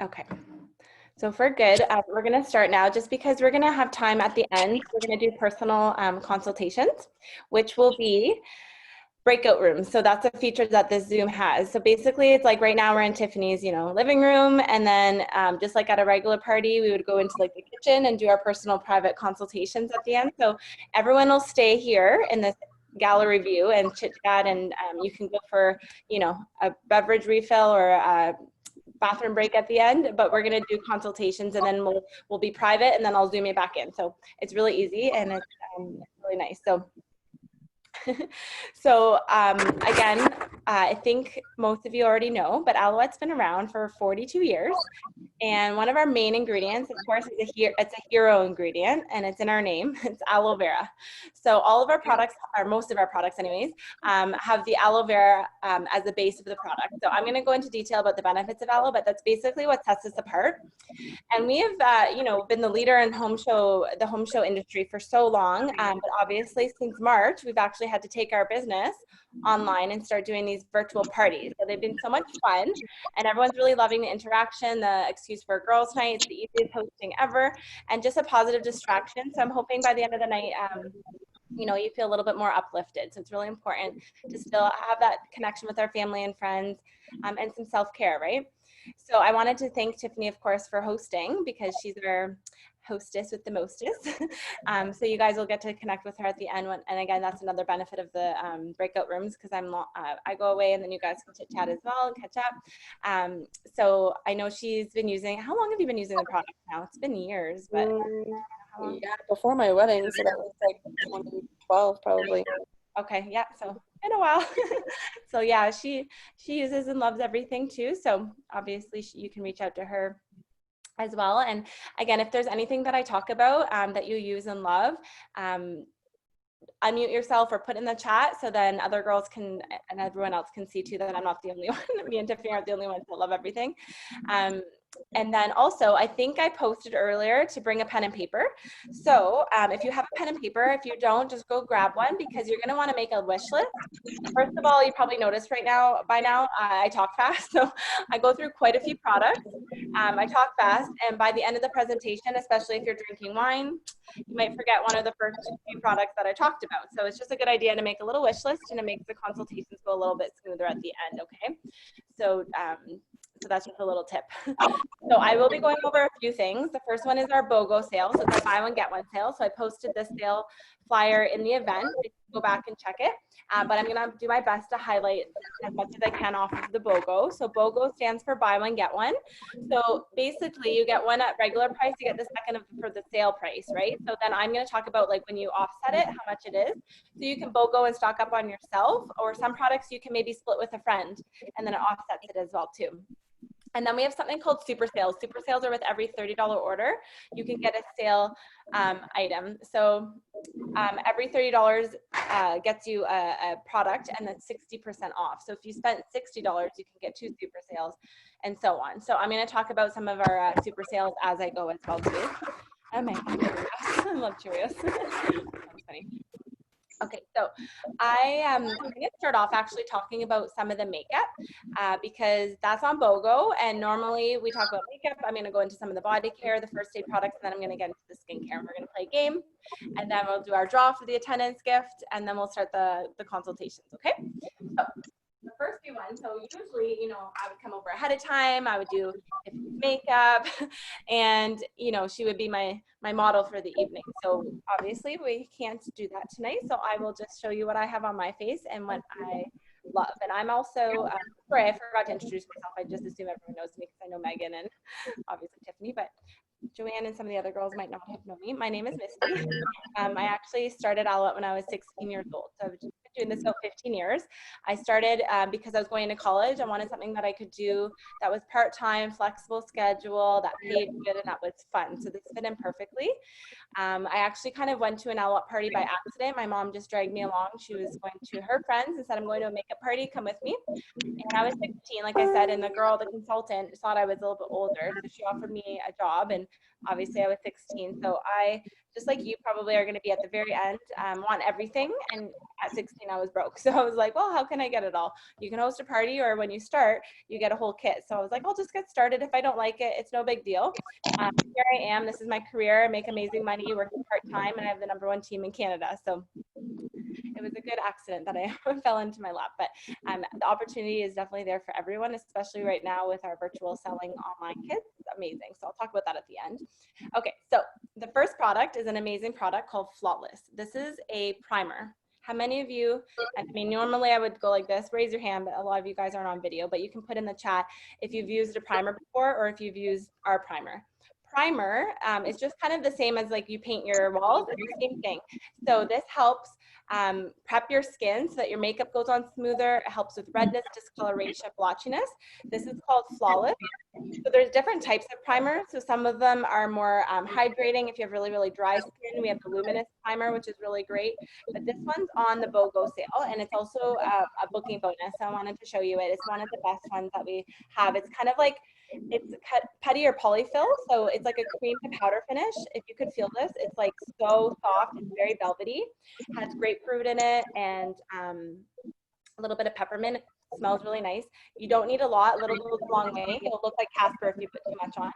Okay. So if we're good, we're going to start now just because we're going to have time at the end. We're going to do personal consultations, which will be breakout rooms. So that's a feature that this Zoom has. So basically it's like right now we're in Tiffany's, living room. And then just like at a regular party, we would go into like the kitchen and do our personal private consultations at the end. So everyone will stay here in this gallery view and chit chat, and you can go for, a beverage refill or a bathroom break at the end, but we're going to do consultations, and then we'll be private, and then I'll Zoom you back in. So it's really easy, and it's really nice. So again, I think most of you already know, but Alouette's been around for 42 years. And one of our main ingredients, of course, is it's a hero ingredient, and it's in our name. It's aloe vera. So all of our products, or most of our products anyways, have the aloe vera as the base of the product. So I'm going to go into detail about the benefits of aloe, but that's basically what sets us apart. And we have, been the leader in the home show industry for so long. But obviously, since March, we've actually had to take our business online and start doing these virtual parties. So they've been so much fun, and everyone's really loving the interaction, the excuse for a girls' night. It's the easiest hosting ever, and just a positive distraction. So I'm hoping by the end of the night, you feel a little bit more uplifted. So it's really important to still have that connection with our family and friends, and some self-care, right? So I wanted to thank Tiffany, of course, for hosting, because she's our hostess with the mostest. So you guys will get to connect with her at the end. And again, that's another benefit of the breakout rooms, because I go away and then you guys can chit chat as well and catch up. So I know she's been using, how long have you been using the product now? It's been years, but yeah, before my wedding, so that was like 2012 probably. Okay, yeah, so in a while. So yeah, she uses and loves everything too. So obviously you can reach out to her as well. And again, if there's anything that I talk about that you use and love, unmute yourself or put in the chat, so then other girls can, and everyone else can see too, that I'm not the only one. Me and Tiffany aren't the only ones that love everything. And then also, I think I posted earlier to bring a pen and paper. So if you have a pen and paper, if you don't, just go grab one, because you're going to want to make a wish list. First of all, you probably noticed by now, I talk fast. So I go through quite a few products. I talk fast, and by the end of the presentation, especially if you're drinking wine, you might forget one of the first few products that I talked about. So it's just a good idea to make a little wish list, and it makes the consultations go a little bit smoother at the end, okay? So that's just a little tip. So I will be going over a few things. The first one is our BOGO sale. So it's a buy one, get one sale. So I posted this sale flyer in the event. You can go back and check it. But I'm going to do my best to highlight as much as I can off of the BOGO. So BOGO stands for buy one, get one. So basically you get one at regular price, you get the second for the sale price, right? So then I'm going to talk about like when you offset it, how much it is. So you can BOGO and stock up on yourself, or some products you can maybe split with a friend, and then it offsets it as well too. And then we have something called super sales. Super sales are with every $30 order, you can get a sale item. So every $30 gets you a product, and that's 60% off. So if you spent $60, you can get 2 super sales, and so on. So I'm going to talk about some of our super sales as I go as well too. Oh my God, I love Cheerios. That's funny. Okay, so I'm going to start off actually talking about some of the makeup because that's on BOGO, and normally we talk about makeup. I'm going to go into some of the body care, the first aid products, and then I'm going to get into the skincare, and we're going to play a game, and then we'll do our draw for the attendance gift, and then we'll start the consultations, okay? So the first few ones, so usually, I would come over ahead of time, I would do makeup, and, she would be my model for the evening. So obviously we can't do that tonight, so I will just show you what I have on my face and what I love. And I'm also, sorry, I forgot to introduce myself. I just assume everyone knows me because I know Megan and obviously Tiffany, but Joanne and some of the other girls might not have known me. My name is Misty. I actually started Alouette when I was 16 years old. So I've been doing this about 15 years. I started because I was going to college. I wanted something that I could do that was part-time, flexible schedule, that paid good, and that was fun. So this fit in perfectly. I actually kind of went to an Alouette party by accident. My mom just dragged me along. She was going to her friends and said, I'm going to a makeup party, come with me. And I was 16, like I said, and the girl, the consultant, thought I was a little bit older. So she offered me a job, and obviously I was 16. So I just like you probably are going to be at the very end, want everything. And at 16, I was broke. So I was like, well, how can I get it all? You can host a party, or when you start, you get a whole kit. So I was like, I'll just get started. If I don't like it, it's no big deal. Here I am. This is my career. I make amazing money working part-time, and I have the #1 team in Canada. So it was a good accident that I fell into my lap, but the opportunity is definitely there for everyone, especially right now with our virtual selling online kits. It's amazing. So I'll talk about that at the end. Okay, so the first product is an amazing product called Flawless. This is a primer. How many of you, I mean, normally I would go like this, raise your hand, but a lot of you guys aren't on video, but you can put in the chat if you've used a primer before or if you've used our primer. Primer is just kind of the same as like you paint your walls. It's the same thing. So this helps prep your skin so that your makeup goes on smoother. It helps with redness, discoloration, blotchiness. This is called Flawless. So there's different types of primer. So some of them are more hydrating if you have really, really dry skin. We have the Luminous primer, which is really great. But this one's on the BOGO sale, and it's also a booking bonus. So I wanted to show you it. It's one of the best ones that we have. It's kind of like, it's putty or polyfill. So it's like a cream to powder finish. If you could feel this, it's like so soft. It's very velvety. Has grapefruit in it and a little bit of peppermint. It smells really nice. You don't need a lot. A little goes a long way. It'll look like Casper if you put too much on.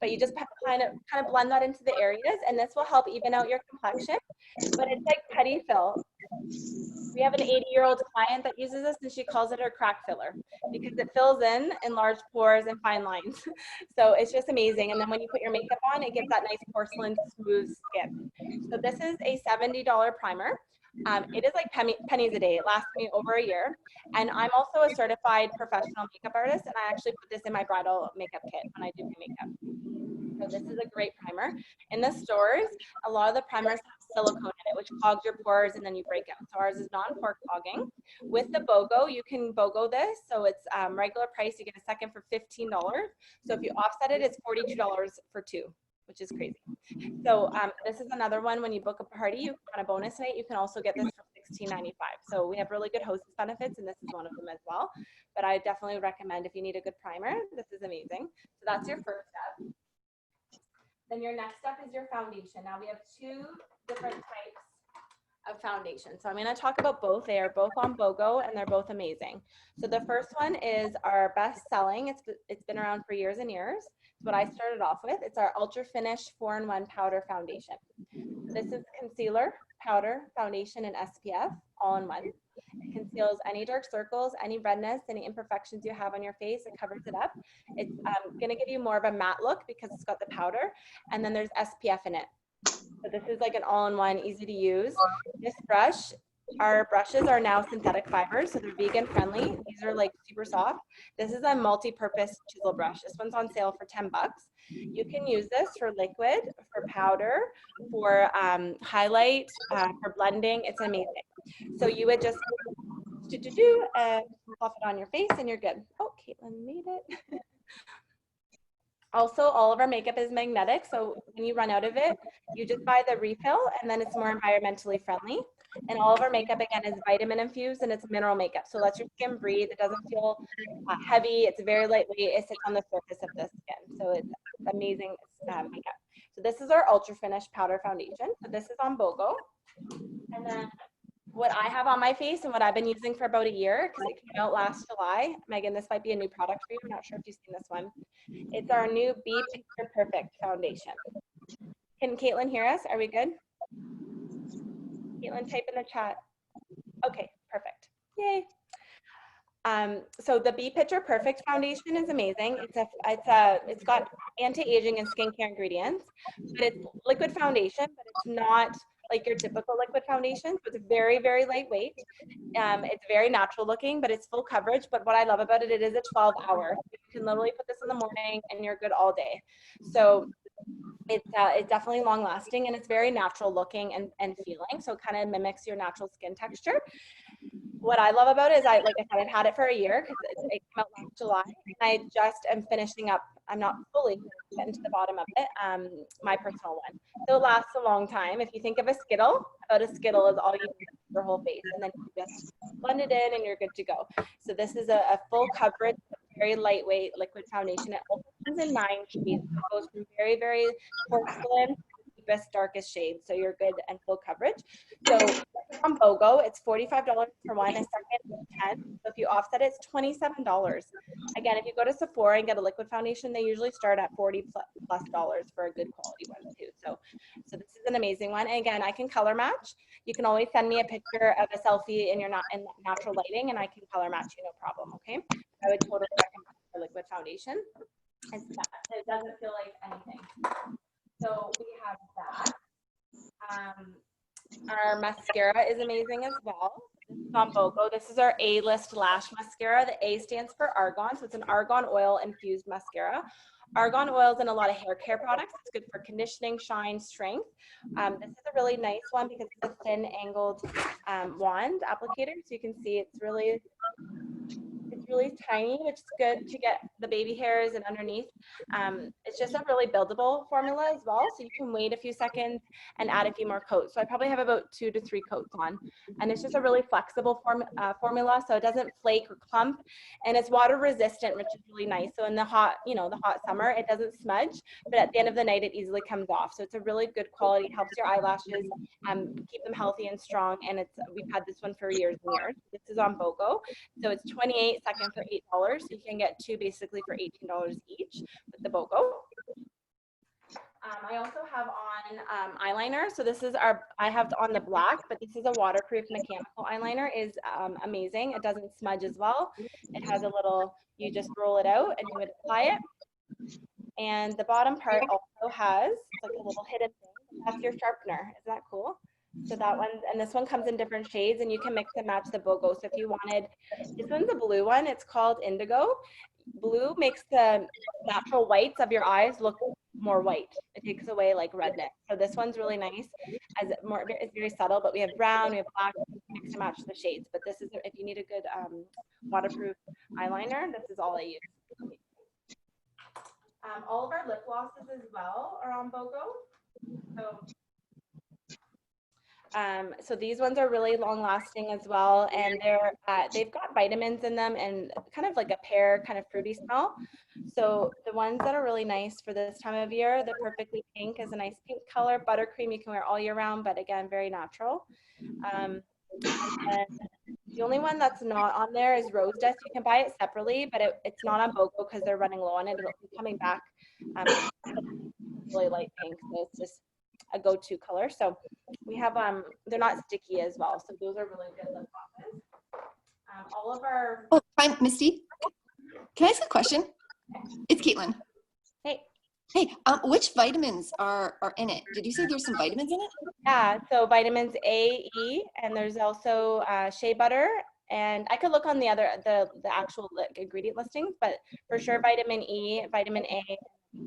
But you just kind of blend that into the areas, and this will help even out your complexion. But it's like putty fill. We have an 80-year-old client that uses this, and she calls it her crack filler because it fills in large pores and fine lines. So it's just amazing. And then when you put your makeup on, it gives that nice porcelain smooth skin. So this is a $70 primer. It is like pennies a day. It lasts me over a year. And I'm also a certified professional makeup artist, and I actually put this in my bridal makeup kit when I do my makeup. So this is a great primer. In the stores, a lot of the primers have silicone in it, which clogs your pores and then you break out. So ours is non-pore clogging. With the BOGO, you can BOGO this. So it's regular price. You get a second for $15. So if you offset it, it's $42 for two, which is crazy. So this is another one. When you book a party, you on a bonus night, you can also get this for $16.95. So we have really good hostess benefits, and this is one of them as well. But I definitely recommend if you need a good primer, this is amazing. So that's your first step. Then your next step is your foundation. Now we have two different types of foundation. So I'm going to talk about both. They are both on BOGO, and they're both amazing. So the first one is our best selling. It's been around for years and years. It's what I started off with. It's our Ultra Finish 4-in-1 powder foundation. This is concealer, powder, foundation, and SPF all in one. It conceals any dark circles, any redness, any imperfections you have on your face. It covers it up. It's going to give you more of a matte look because it's got the powder, and then there's SPF in it. So this is like an all-in-one, easy to use. This brush, our brushes are now synthetic fibers, so they're vegan friendly. These are like super soft. This is a multi-purpose chisel brush. This one's on sale for $10. You can use this for liquid, for powder, for highlight, for blending. It's amazing. So you would just and pop it on your face and you're good. Oh, Caitlin made it. Also, all of our makeup is magnetic, so when you run out of it, you just buy the refill, and then it's more environmentally friendly. And all of our makeup, again, is vitamin infused, and it's mineral makeup, so it lets your skin breathe. It doesn't feel heavy. It's very lightweight. It sits on the surface of the skin, so it's amazing makeup. So this is our Ultra Finish Powder Foundation. So this is on BOGO. And then what I have on my face and what I've been using for about a year, because it came out last July. Megan, this might be a new product for you. I'm not sure if you've seen this one. It's our new Be Picture Perfect foundation. Can Caitlin hear us? Are we good? Caitlin, type in the chat. Okay, perfect. Yay. So the Be Picture Perfect foundation is amazing. It's got anti-aging and skincare ingredients, but it's liquid foundation, but it's not like your typical liquid foundation. So it's very, very lightweight. It's very natural looking, but it's full coverage. But what I love about it, it is a 12-hour. You can literally put this in the morning and you're good all day. So it's definitely long lasting, and it's very natural looking and feeling. So it kind of mimics your natural skin texture. What I love about it is, like I said, I've had it for a year because it came out last July. I just am finishing up. I'm not fully getting to the bottom of it. My personal one. So it lasts a long time. If you think of a Skittle, about a Skittle is all you need for your whole face, and then you just blend it in and you're good to go. So this is a full coverage, very lightweight liquid foundation. It also comes in 9 shades. It goes from very, very porcelain, deepest, darkest shades. So you're good and full coverage. So from BOGO, it's $45 for one. A second is 10. So if you offset it, it's $27. Again, if you go to Sephora and get a liquid foundation, they usually start at $40+ for a good quality one too. So this is an amazing one. And again, I can color match. You can always send me a picture of a selfie in natural lighting, and I can color match you, no problem. Okay, I would totally recommend the liquid foundation. It doesn't feel like anything. So we have that. Our mascara is amazing as well. This is on BOGO. This is our A-list lash mascara. The A stands for argan, so it's an argan oil infused mascara. Argan oil is in a lot of hair care products. It's good for conditioning, shine, strength. This is a really nice one because it's a thin angled wand applicator. So you can see it's really tiny, which is good to get the baby hairs and underneath. It's just a really buildable formula as well. So you can wait a few seconds and add a few more coats. So I probably have about 2 to 3 coats on. And it's just a really flexible formula. So it doesn't flake or clump. And it's water resistant, which is really nice. So in the hot summer, it doesn't smudge. But at the end of the night, it easily comes off. So it's a really good quality. It helps your eyelashes keep them healthy and strong. And we've had this one for years and years. This is on BOGO. So it's 28 seconds for $8. So you can get 2 basically for $18 each with the BOGO. I also have on eyeliner. So this is I have on the black, but this is a waterproof mechanical eyeliner. Is amazing. It doesn't smudge as well. It has a little, you just roll it out and you would apply it. And the bottom part also has like a little hidden thing. That's your sharpener. Isn't that cool? So that one, and this one comes in different shades, and you can mix and match the BOGO. So if you wanted, this one's a blue one. It's called Indigo. Blue makes the natural whites of your eyes look more white. It takes away like redness. So this one's really nice. It's very subtle, but we have brown, we have black, mix and match the shades. But this is, if you need a good waterproof eyeliner, this is all I use. All of our lip glosses as well are on BOGO. So these ones are really long lasting as well, and they've got vitamins in them and kind of like a pear kind of fruity smell. So the ones that are really nice for this time of year, the Perfectly Pink is a nice pink color. Buttercream you can wear all year round, but again, very natural. And the only one that's not on there is Rose Dust. You can buy it separately, but it's not on BOGO because they're running low on it. It'll be coming back. Really light pink, so it's just a go-to color. So we have they're not sticky as well, so those are really good lip glosses. All of our Hi, Misty, can I ask a question? It's Caitlin. Hey, which vitamins are in it? Did you say there's some vitamins in it? Yeah, so vitamins A, E, and there's also shea butter, and I could look on the actual ingredient listings, but for sure vitamin E, vitamin A,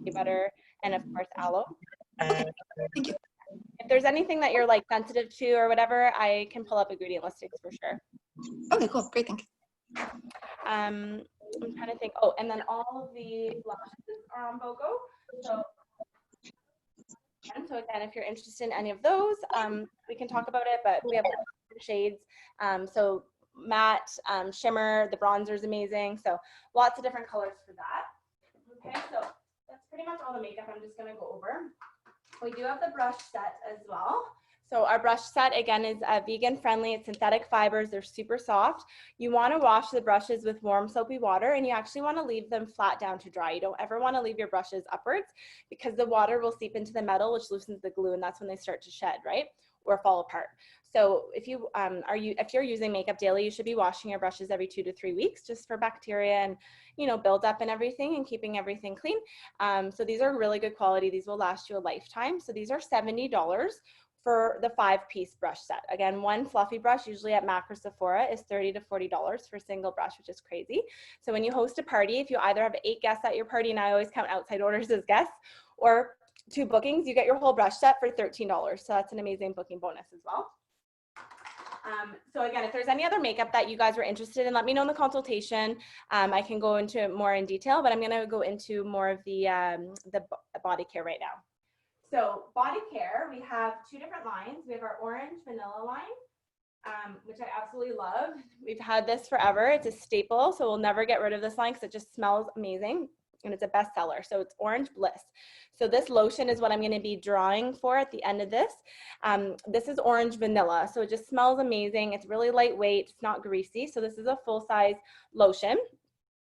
shea butter, and of course aloe. Okay, thank you. If there's anything that you're like sensitive to or whatever, I can pull up ingredient listings for sure. Okay, cool, great, thanks. I'm trying to think. Oh, and then all of the blushes are on BOGO. So again, if you're interested in any of those, we can talk about it, but we have shades. So matte, shimmer, the bronzer is amazing. So lots of different colors for that. Okay, so that's pretty much all the makeup I'm just gonna go over. We do have the brush set as well. So our brush set, again, is vegan friendly. It's synthetic fibers. They're super soft. You want to wash the brushes with warm soapy water, and you actually want to leave them flat down to dry. You don't ever want to leave your brushes upwards because the water will seep into the metal, which loosens the glue, and that's when they start to shed, right? Or fall apart. So if you're using makeup daily, you should be washing your brushes every 2 to 3 weeks just for bacteria and build up and everything and keeping everything clean. So these are really good quality. These will last you a lifetime. So these are $70 for the 5-piece brush set. Again, one fluffy brush, usually at Mac or Sephora, is $30 to $40 for a single brush, which is crazy. So when you host a party, if you either have 8 guests at your party, and I always count outside orders as guests, or 2 bookings, you get your whole brush set for $13. So that's an amazing booking bonus as well. So again, if there's any other makeup that you guys were interested in, let me know in the consultation. I can go into more in detail, but I'm going to go into more of the body care right now. So body care, we have 2 different lines. We have our orange vanilla line, which I absolutely love. We've had this forever. It's a staple, so we'll never get rid of this line because it just smells amazing. and it's a bestseller. So it's Orange Bliss. So this lotion is what I'm going to be drawing for at the end of this. This is orange vanilla. So it just smells amazing. It's really lightweight. It's not greasy. So this is a full-size lotion.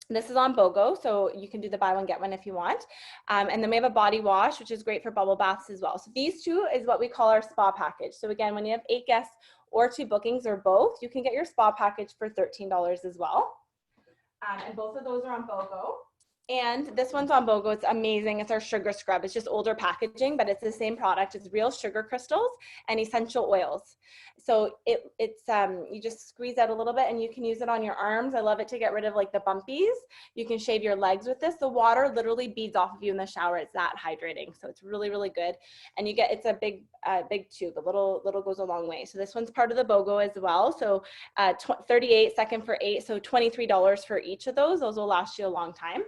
This is on BOGO, so you can do the buy one, get one if you want. And then we have a body wash, which is great for bubble baths as well. So these two is what we call our spa package. So again, when you have 8 guests or 2 bookings or both, you can get your spa package for $13 as well. And both of those are on BOGO. And this one's on BOGO. It's amazing. It's our sugar scrub. It's just older packaging, but it's the same product. It's real sugar crystals and essential oils. So it's you just squeeze out a little bit and you can use it on your arms. I love it to get rid of like the bumpies. You can shave your legs with this. The water literally beads off of you in the shower. It's that hydrating. So it's really, really good. And you get, it's a big tube. A little goes a long way. So this one's part of the BOGO as well. So 38, second for 8. So $23 for each of those. Those will last you a long time.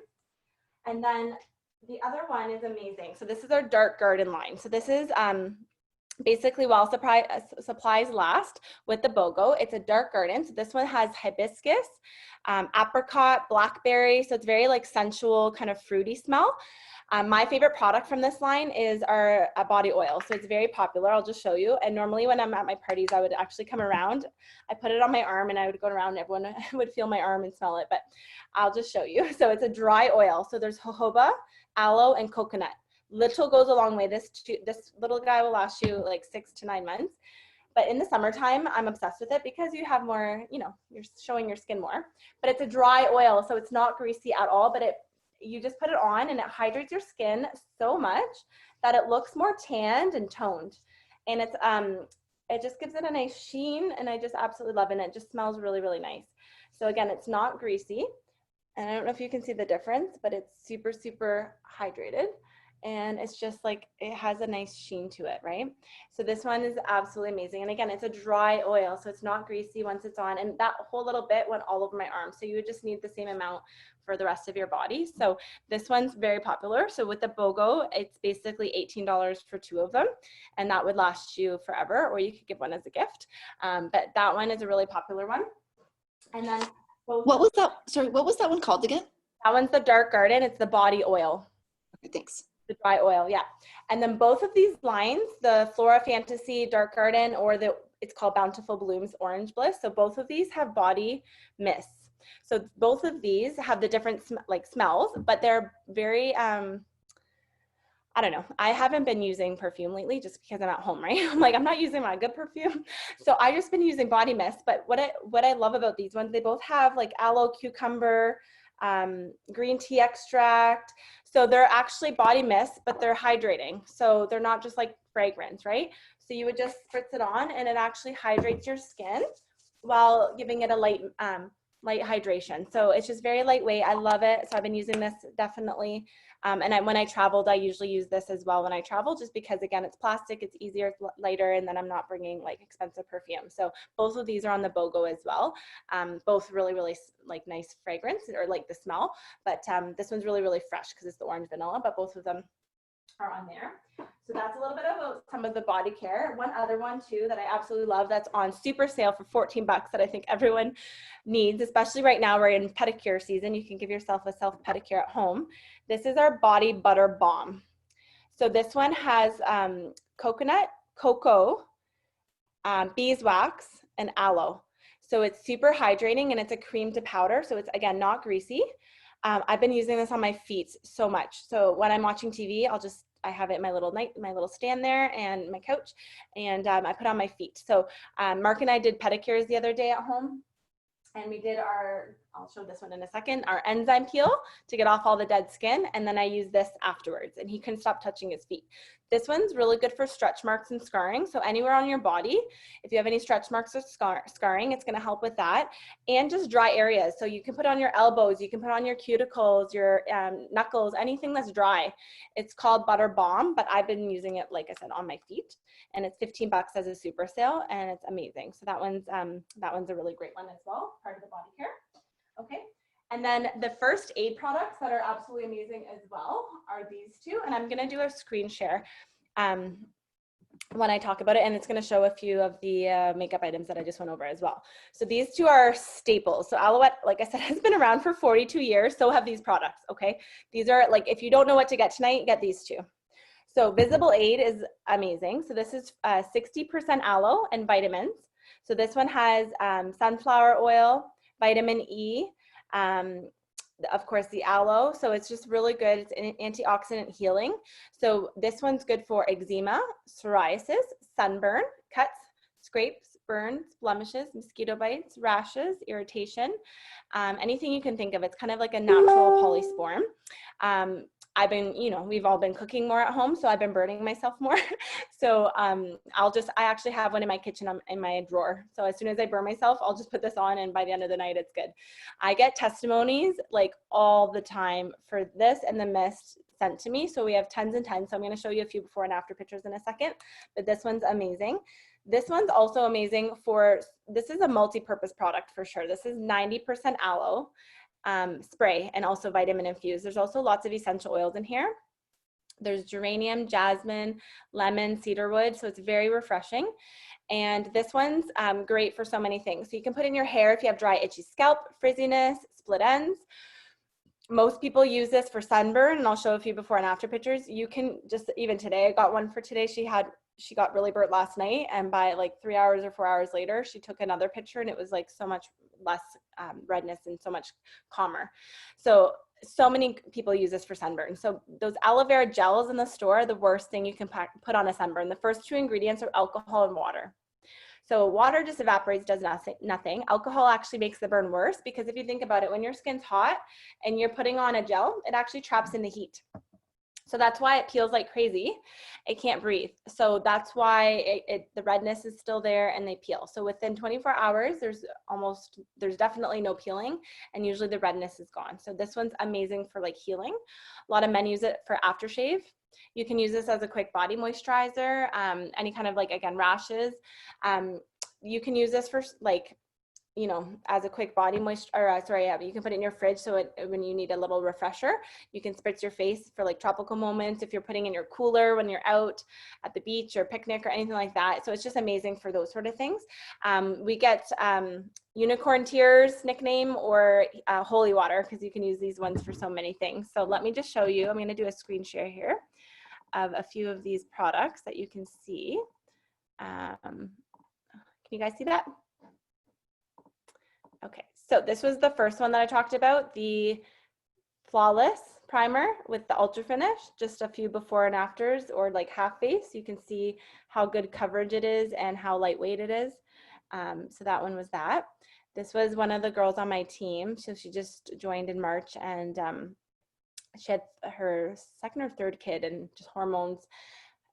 And then the other one is amazing. So this is our Dark Garden line. So this is basically while supplies last with the BOGO. It's a Dark Garden. So this one has hibiscus, apricot, blackberry. So it's very like sensual, kind of fruity smell. My favorite product from this line is our body oil. So it's very popular. I'll just show you. And normally when I'm at my parties, I would actually come around. I put it on my arm and I would go around and everyone would feel my arm and smell it, but I'll just show you. So it's a dry oil. So there's jojoba, aloe, and coconut. Little goes a long way. This little guy will last you like 6 to 9 months. But in the summertime, I'm obsessed with it because you have more, you know, you're showing your skin more. But it's a dry oil, so it's not greasy at all, but you just put it on and it hydrates your skin so much that it looks more tanned and toned. And it's it just gives it a nice sheen, and I just absolutely love it. And it just smells really, really nice. So again, it's not greasy. And I don't know if you can see the difference, but it's super, super hydrated. And it's just like, it has a nice sheen to it, right? So this one is absolutely amazing. And again, it's a dry oil, so it's not greasy once it's on. And that whole little bit went all over my arm. So you would just need the same amount for the rest of your body. So this one's very popular. So with the BOGO, it's basically $18 for 2 of them. And that would last you forever, or you could give one as a gift. But that one is a really popular one. And then What was that? Sorry, what was that one called again? That one's the Dark Garden. It's the body oil. Okay, thanks. The dry oil, yeah. And then both of these lines, the Flora Fantasy Dark Garden, or it's called Bountiful Blooms Orange Bliss. So both of these have body mists. So both of these have the different smells, but they're very, I don't know. I haven't been using perfume lately just because I'm at home, right? I'm like, I'm not using my good perfume. So I just been using body mist. But what I love about these ones, they both have like aloe, cucumber, green tea extract. So they're actually body mist, but they're hydrating. So they're not just like fragrance, right? So you would just spritz it on and it actually hydrates your skin while giving it a light hydration. So it's just very lightweight. I love it. So I've been using this definitely. And when I traveled, I usually use this as well when I travel, just because again, it's plastic, it's easier, it's lighter, and then I'm not bringing like expensive perfume. So both of these are on the BOGO as well. Both really, really like nice fragrance, or like the smell, but this one's really, really fresh because it's the orange vanilla, but both of them are on there. So that's a little bit about some of the body care. One other one too that I absolutely love that's on super sale for 14 bucks that I think everyone needs, especially right now we're in pedicure season. You can give yourself a self pedicure at home. This is our Body Butter Balm. So this one has coconut, cocoa, beeswax, and aloe. So it's super hydrating and it's a cream to powder. So it's again, not greasy. I've been using this on my feet so much. So when I'm watching TV, I have it in my little stand there and my couch, and I put on my feet. So Mark and I did pedicures the other day at home, and we did I'll show this one in a second, our enzyme peel to get off all the dead skin. And then I use this afterwards, and he couldn't stop touching his feet. This one's really good for stretch marks and scarring. So anywhere on your body, if you have any stretch marks or scarring, it's going to help with that. And just dry areas. So you can put on your elbows, you can put on your cuticles, your knuckles, anything that's dry. It's called Butter Balm, but I've been using it, like I said, on my feet. And it's 15 bucks as a super sale, and it's amazing. So that one's a really great one as well, part of the body care. Okay. And then the first aid products that are absolutely amazing as well are these two. And I'm going to do a screen share. when I talk about it, and it's going to show a few of the makeup items that I just went over as well. So these two are staples. So Alouette, like I said, has been around for 42 years. So have these products, okay? These are like, if you don't know what to get tonight, get these two. So Visible Aid is amazing. So this is 60% aloe and vitamins. So this one has sunflower oil, vitamin E, of course the aloe, so it's just really good. It's an antioxidant healing. So this one's good for eczema, psoriasis, sunburn, cuts, scrapes, burns, blemishes, mosquito bites, rashes, irritation, anything you can think of. It's kind of like a natural polysporin. I've been, you know, we've all been cooking more at home, so I've been burning myself more. So I actually have one in my kitchen in my drawer. So as soon as I burn myself, I'll just put this on, and by the end of the night, it's good. I get testimonies like all the time for this and the mist sent to me. So we have tons and tons. So I'm going to show you a few before and after pictures in a second, but this one's amazing. This one's also amazing this is a multi-purpose product for sure. This is 90% aloe. Spray and also vitamin infused. There's also lots of essential oils in here. There's geranium, jasmine, lemon, cedarwood, so it's very refreshing. And this one's great for so many things. So you can put in your hair if you have dry, itchy scalp, frizziness, split ends. Most people use this for sunburn, and I'll show a few before and after pictures. You can just, even today, I got one for today. She got really burnt last night, and by like 3 hours or 4 hours later, she took another picture, and it was like so much less redness and so much calmer. So many people use this for sunburn. So those aloe vera gels in the store are the worst thing you can put on a sunburn. The first two ingredients are alcohol and water. So water just evaporates, does nothing. Alcohol actually makes the burn worse, because if you think about it, when your skin's hot and you're putting on a gel, it actually traps in the heat. So that's why it peels like crazy. It can't breathe. So that's why the redness is still there and they peel. So within 24 hours, there's definitely no peeling, and usually the redness is gone. So this one's amazing for like healing. A lot of men use it for aftershave. You can use this as a quick body moisturizer, any kind of like, again, rashes. You can use this for like, you know, as a quick body moisturizer, you can put it in your fridge. So when you need a little refresher, you can spritz your face for like tropical moments. If you're putting in your cooler when you're out at the beach or picnic or anything like that. So it's just amazing for those sort of things. We get unicorn tears nickname, or holy water, because you can use these ones for so many things. So let me just show you. I'm going to do a screen share here of a few of these products that you can see. Can you guys see that? Okay, so this was the first one that I talked about, the Flawless Primer with the Ultra Finish, just a few before and afters, or like half face. You can see how good coverage it is and how lightweight it is. So that one was that. This was one of the girls on my team. So she just joined in March, and she had her second or third kid, and just hormones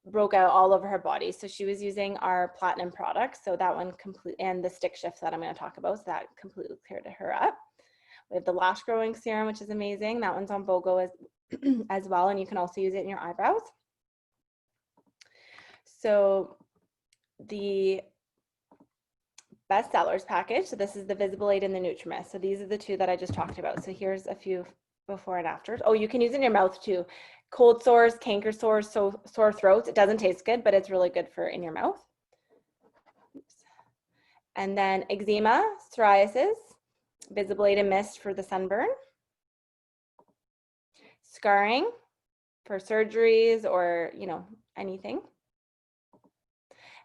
broke out all over her body. So she was using our platinum products. So that one and the stick shift that I'm going to talk about. So that completely cleared her up. We have the lash growing serum, which is amazing. That one's on BOGO as well. And you can also use it in your eyebrows. So the best sellers package. So this is the Visible Aid and the Nutrimist. So these are the two that I just talked about. So here's a few before and afters. Oh, you can use it in your mouth too. Cold sores, canker sores, sore throats. It doesn't taste good, but it's really good for in your mouth. Oops. And then eczema, psoriasis, Visible Aid and Mist for the sunburn. Scarring for surgeries or, you know, anything.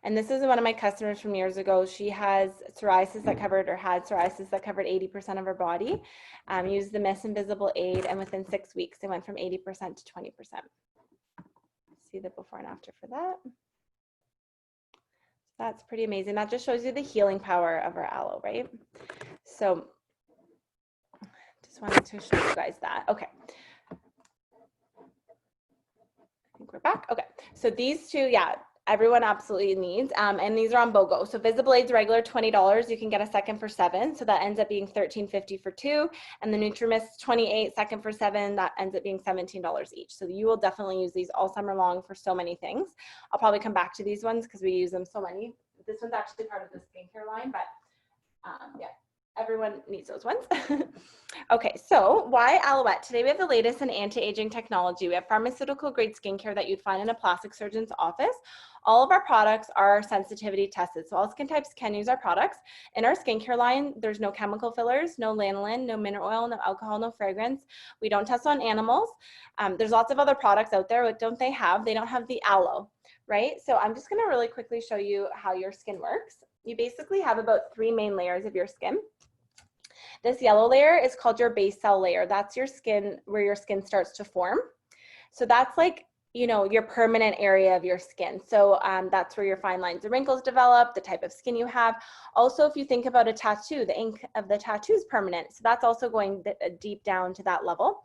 And this is one of my customers from years ago. She has psoriasis that covered, or had psoriasis that covered 80% of her body. Used the Mist and Visible Aid, and within 6 weeks, they went from 80% to 20%. See the before and after for that. That's pretty amazing. That just shows you the healing power of our aloe, right? So just wanted to show you guys that. Okay. I think we're back. Okay. So these two, yeah, everyone absolutely needs, and these are on BOGO. So Visible Aid's regular $20. You can get a second for $7, so that ends up being $13.50 for 2. And the Nutrimist $28, second for $7. That ends up being $17 each. So you will definitely use these all summer long for so many things. I'll probably come back to these ones because we use them so many. This one's actually part of the skincare line, but yeah, everyone needs those ones. Okay, so why Alouette? Today we have the latest in anti-aging technology. We have pharmaceutical grade skincare that you'd find in a plastic surgeon's office. All of our products are sensitivity tested, so all skin types can use our products. In our skincare line, there's no chemical fillers, no lanolin, no mineral oil, no alcohol, no fragrance. We don't test on animals. There's lots of other products out there. What don't they have? They don't have the aloe, right? So I'm just gonna really quickly show you how your skin works. You basically have about 3 main layers of your skin. This yellow layer is called your base cell layer. That's your skin, where your skin starts to form. So that's like, you know, your permanent area of your skin. So that's where your fine lines and wrinkles develop, the type of skin you have. Also, if you think about a tattoo, the ink of the tattoo is permanent. So that's also going deep down to that level.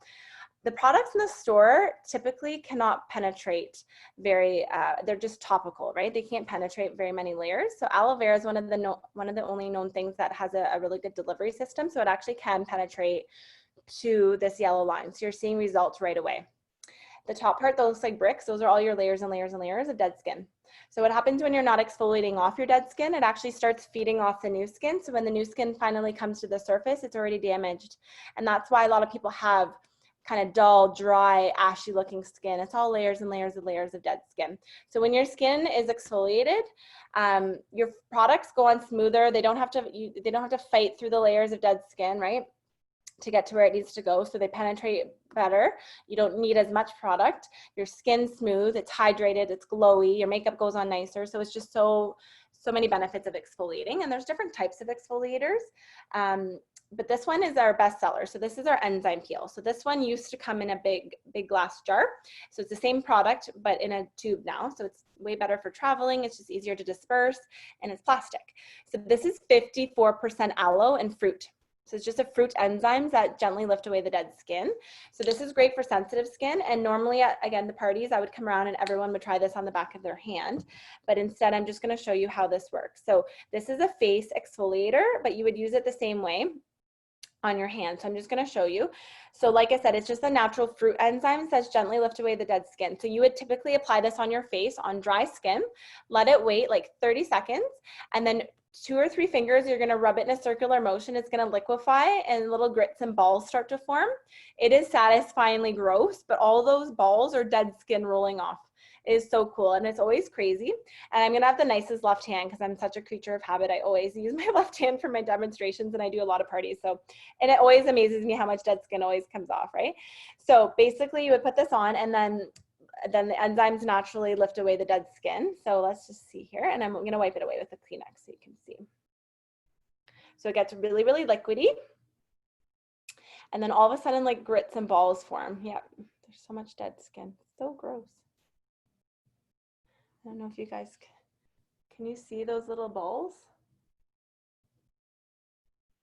The products in the store typically cannot penetrate very, they're just topical, right? They can't penetrate very many layers. So aloe vera is one of the only known things that has a really good delivery system. So it actually can penetrate to this yellow line. So you're seeing results right away. The top part, that looks like bricks, those are all your layers and layers and layers of dead skin. So what happens when you're not exfoliating off your dead skin, it actually starts feeding off the new skin. So when the new skin finally comes to the surface, it's already damaged. And that's why a lot of people have kind of dull, dry, ashy looking skin. It's all layers and layers and layers of dead skin. So when your skin is exfoliated, your products go on smoother. They don't have to fight through the layers of dead skin, right, to get to where it needs to go. So they penetrate better. You don't need as much product. Your skin's smooth, it's hydrated, it's glowy, your makeup goes on nicer. So it's just so many benefits of exfoliating. And there's different types of exfoliators. But this one is our best seller. So this is our enzyme peel. So this one used to come in a big glass jar. So it's the same product, but in a tube now. So it's way better for traveling. It's just easier to disperse, and it's plastic. So this is 54% aloe and fruit. So it's just a fruit enzymes that gently lift away the dead skin. So this is great for sensitive skin. And normally at, again, the parties, I would come around and everyone would try this on the back of their hand. But instead, I'm just gonna show you how this works. So this is a face exfoliator, but you would use it the same way on your hand. So I'm just gonna show you. So like I said, it's just the natural fruit enzymes that gently lift away the dead skin. So you would typically apply this on your face on dry skin, let it wait like 30 seconds, and then 2 or 3 fingers, you're gonna rub it in a circular motion. It's gonna liquefy and little grits and balls start to form. It is satisfyingly gross, but all those balls are dead skin rolling off. It is so cool, and it's always crazy. And I'm gonna have the nicest left hand because I'm such a creature of habit. I always use my left hand for my demonstrations, and I do a lot of parties. So, and it always amazes me how much dead skin always comes off, right? So basically you would put this on, and then the enzymes naturally lift away the dead skin. So let's just see here, and I'm gonna wipe it away with a Kleenex so you can see. So it gets really, really liquidy. And then all of a sudden, like grits and balls form. Yeah, there's so much dead skin, so gross. I don't know if you guys, can you see those little balls?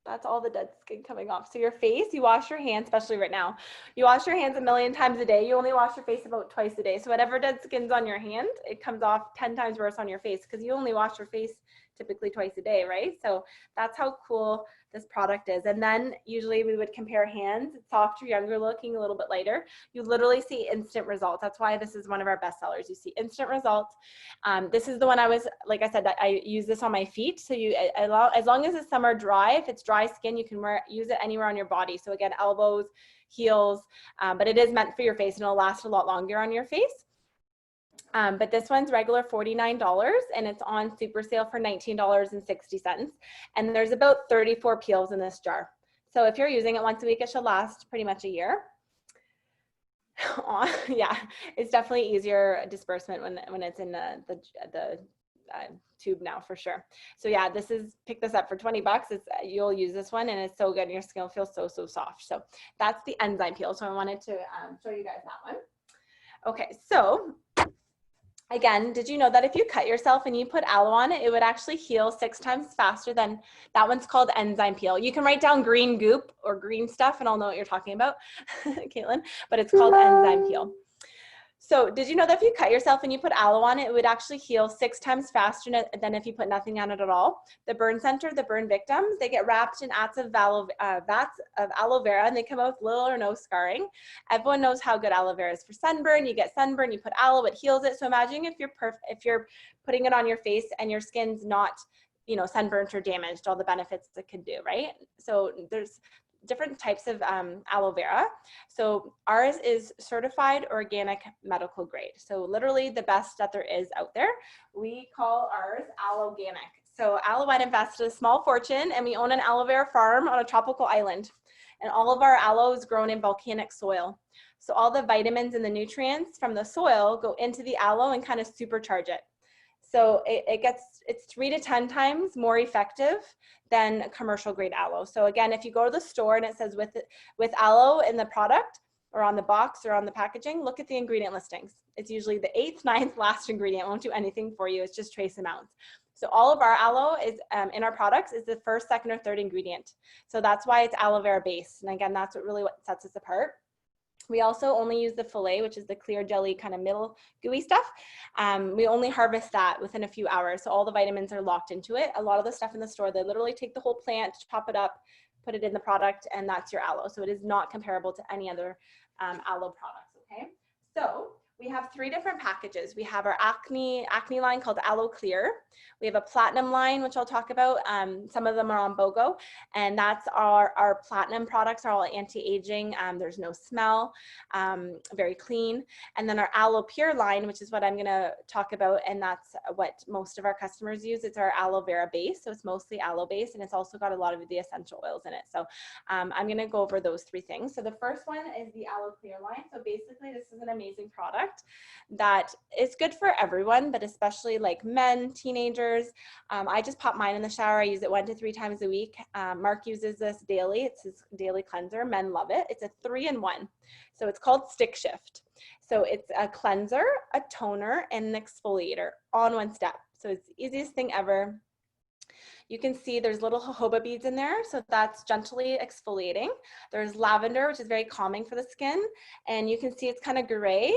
That's all the dead skin coming off. So your face, you wash your hands, especially right now, you wash your hands a million times a day. You only wash your face about twice a day. So whatever dead skin's on your hand, it comes off 10 times worse on your face because you only wash your face typically twice a day, right? So that's how cool this product is. And then usually we would compare hands, it's softer, younger looking, a little bit lighter. You literally see instant results. That's why this is one of our best sellers. You see instant results. This is the one like I said, that I use this on my feet. So you, as long as it's summer dry, if it's dry skin, you can use it anywhere on your body. So again, elbows, heels, but it is meant for your face and it'll last a lot longer on your face. But this one's regular $49 and it's on super sale for $19.60. And there's about 34 peels in this jar. So if you're using it once a week, it should last pretty much a year. Yeah, it's definitely easier disbursement when it's in the tube now for sure. So yeah, pick this up for 20 bucks. You'll use this one and it's so good and your skin feels so soft. So that's the enzyme peel. So I wanted to show you guys that one. Okay, so again, did you know that if you cut yourself and you put aloe on it, it would actually heal 6 times faster than that one's called enzyme peel. You can write down green goop or green stuff and I'll know what you're talking about, Caitlin, but it's called enzyme peel. So did you know that if you cut yourself and you put aloe on it, it would actually heal 6 times faster than if you put nothing on it at all? The burn center, the burn victims, they get wrapped in vats of aloe vera and they come out with little or no scarring. Everyone knows how good aloe vera is for sunburn. You get sunburn, you put aloe, it heals it. So imagine if you're putting it on your face and your skin's not, you know, sunburnt or damaged, all the benefits it could do, right? So there's different types of aloe vera. So ours is certified organic medical grade. So literally the best that there is out there. We call ours aloe-ganic. So Aloe invested a small fortune, and we own an aloe vera farm on a tropical island. And all of our aloe is grown in volcanic soil. So all the vitamins and the nutrients from the soil go into the aloe and kind of supercharge it. So it's 3 to 10 times more effective than commercial grade aloe. So again, if you go to the store and it says with aloe in the product or on the box or on the packaging, look at the ingredient listings. It's usually the 8th, 9th, last ingredient. It won't do anything for you. It's just trace amounts. So all of our aloe is in our products is the 1st, 2nd, or 3rd ingredient. So that's why it's aloe vera based. And again, that's what sets us apart. We also only use the fillet, which is the clear jelly kind of middle gooey stuff. We only harvest that within a few hours. So all the vitamins are locked into it. A lot of the stuff in the store, they literally take the whole plant, chop it up, put it in the product, and that's your aloe. So it is not comparable to any other aloe products, okay? So we have 3 different packages. We have our acne line called Aloe Clear. We have a platinum line, which I'll talk about. Some of them are on BOGO, and that's our platinum products are all anti-aging. There's no smell, very clean. And then our Aloe Pure line, which is what I'm gonna talk about, and that's what most of our customers use. It's our aloe vera base, so it's mostly aloe based, and it's also got a lot of the essential oils in it. So I'm gonna go over those 3 things. So the first one is the Aloe Clear line. So basically this is an amazing product that is good for everyone, but especially like men, teenagers. I just pop mine in the shower. I use it 1 to 3 times a week. Mark uses this daily. It's his daily cleanser. Men love it. It's a 3-in-1. So it's called Stick Shift. So it's a cleanser, a toner, and an exfoliator all in one step. So it's the easiest thing ever. You can see there's little jojoba beads in there, so that's gently exfoliating. There's lavender, which is very calming for the skin, and you can see it's kind of gray.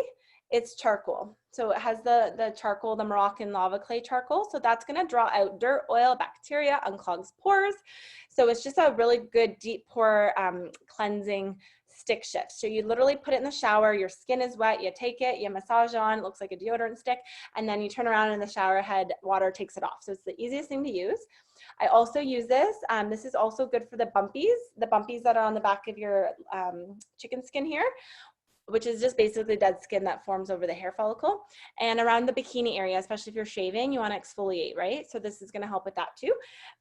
It's charcoal. So it has the charcoal, the Moroccan lava clay charcoal. So that's gonna draw out dirt, oil, bacteria, unclogs pores. So it's just a really good deep pore cleansing stick shift. So you literally put it in the shower, your skin is wet, you take it, you massage on, it looks like a deodorant stick, and then you turn around in the shower head, water takes it off. So it's the easiest thing to use. I also use this. This is also good for the bumpies that are on the back of your chicken skin here, which is just basically dead skin that forms over the hair follicle. And around the bikini area, especially if you're shaving, you want to exfoliate, right? So this is going to help with that too.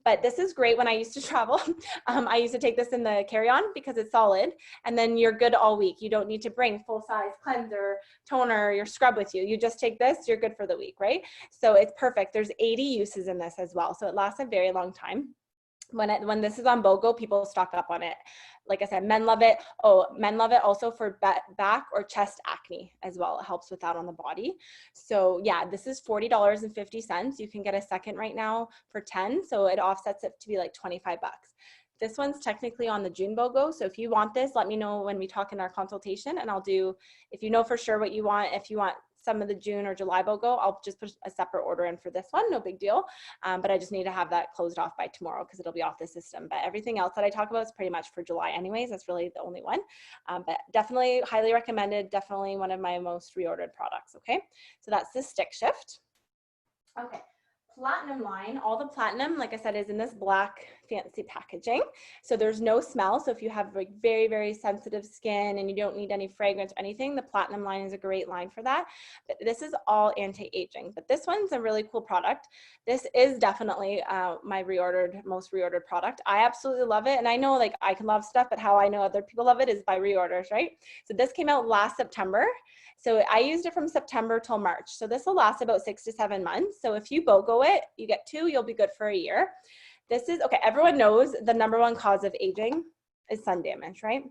But this is great when I used to travel. I used to take this in the carry-on because it's solid, and then you're good all week. You don't need to bring full-size cleanser, toner, your scrub with you. You just take this, you're good for the week, right? So it's perfect. There's 80 uses in this as well. So it lasts a very long time. When this is on BOGO, people stock up on it. Like I said, men love it. Oh, men love it also for back or chest acne as well. It helps with that on the body. So yeah, this is $40.50. You can get a second right now for 10. So it offsets it to be like 25 bucks. This one's technically on the June BOGO. So if you want this, let me know when we talk in our consultation, and I'll do, if you know for sure what you want, if you want some of the June or July BOGO, I'll just put a separate order in for this one, no big deal. But I just need to have that closed off by tomorrow because it'll be off the system. But everything else that I talk about is pretty much for July anyways. That's really the only one. But definitely highly recommended, definitely one of my most reordered products, okay? So that's the Stick Shift. Okay. Platinum line, all the platinum, like I said, is in this black fancy packaging. So there's no smell. So if you have like very, very sensitive skin and you don't need any fragrance or anything, the platinum line is a great line for that. But this is all anti-aging. But this one's a really cool product. This is definitely my most reordered product. I absolutely love it. And I know like I can love stuff, but how I know other people love it is by reorders, right? So this came out last September. So I used it from September till March. So this will last about 6 to 7 months. So if you BOGO it, you get 2, you'll be good for a year. This is, okay, everyone knows the #1 cause of aging is sun damage, right?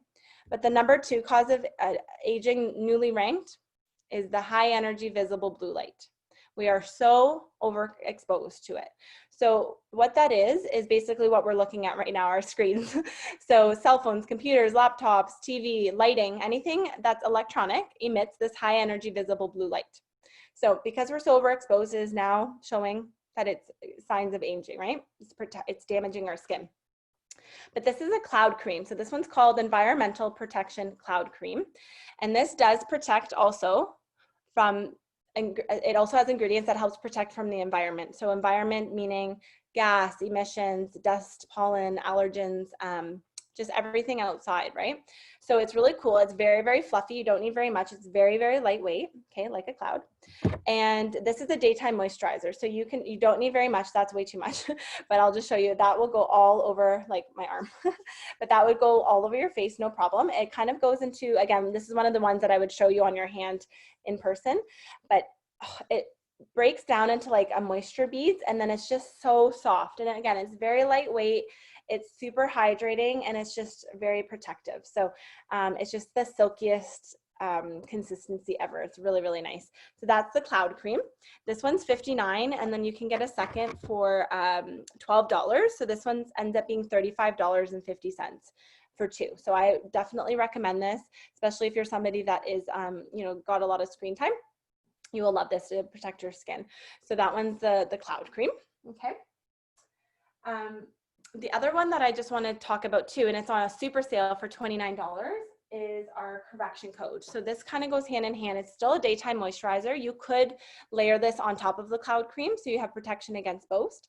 But the #2 cause of aging newly ranked is the high energy visible blue light. We are so overexposed to it. So what that is basically what we're looking at right now, our screens. So cell phones, computers, laptops, TV, lighting, anything that's electronic emits this high energy visible blue light. So because we're so overexposed, it is now showing that it's signs of aging, right? It's damaging our skin. But this is a cloud cream. So this one's called Environmental Protection Cloud Cream. And this does protect also from, and it also has ingredients that helps protect from the environment. So environment meaning gas, emissions, dust, pollen, allergens, just everything outside, right? So it's really cool. It's very, very fluffy. You don't need very much. It's very, very lightweight, okay, like a cloud. And this is a daytime moisturizer. So you don't need very much. That's way too much, but I'll just show you. That will go all over like my arm, but that would go all over your face, no problem. It kind of goes into, again, this is one of the ones that I would show you on your hand in person, but it breaks down into like a moisture beads, and then it's just so soft. And again, it's very lightweight. It's super hydrating, and it's just very protective. So it's just the silkiest consistency ever. It's really, really nice. So that's the cloud cream. This one's $59, and then you can get a second for $12. So this one ends up being $35.50 for two. So I definitely recommend this, especially if you're somebody that is, you know, got a lot of screen time. You will love this to protect your skin. So that one's the cloud cream, okay? The other one that I just want to talk about too, and it's on a super sale for $29, is our correction code. So this kind of goes hand in hand. It's still a daytime moisturizer. You could layer this on top of the cloud cream so you have protection against both,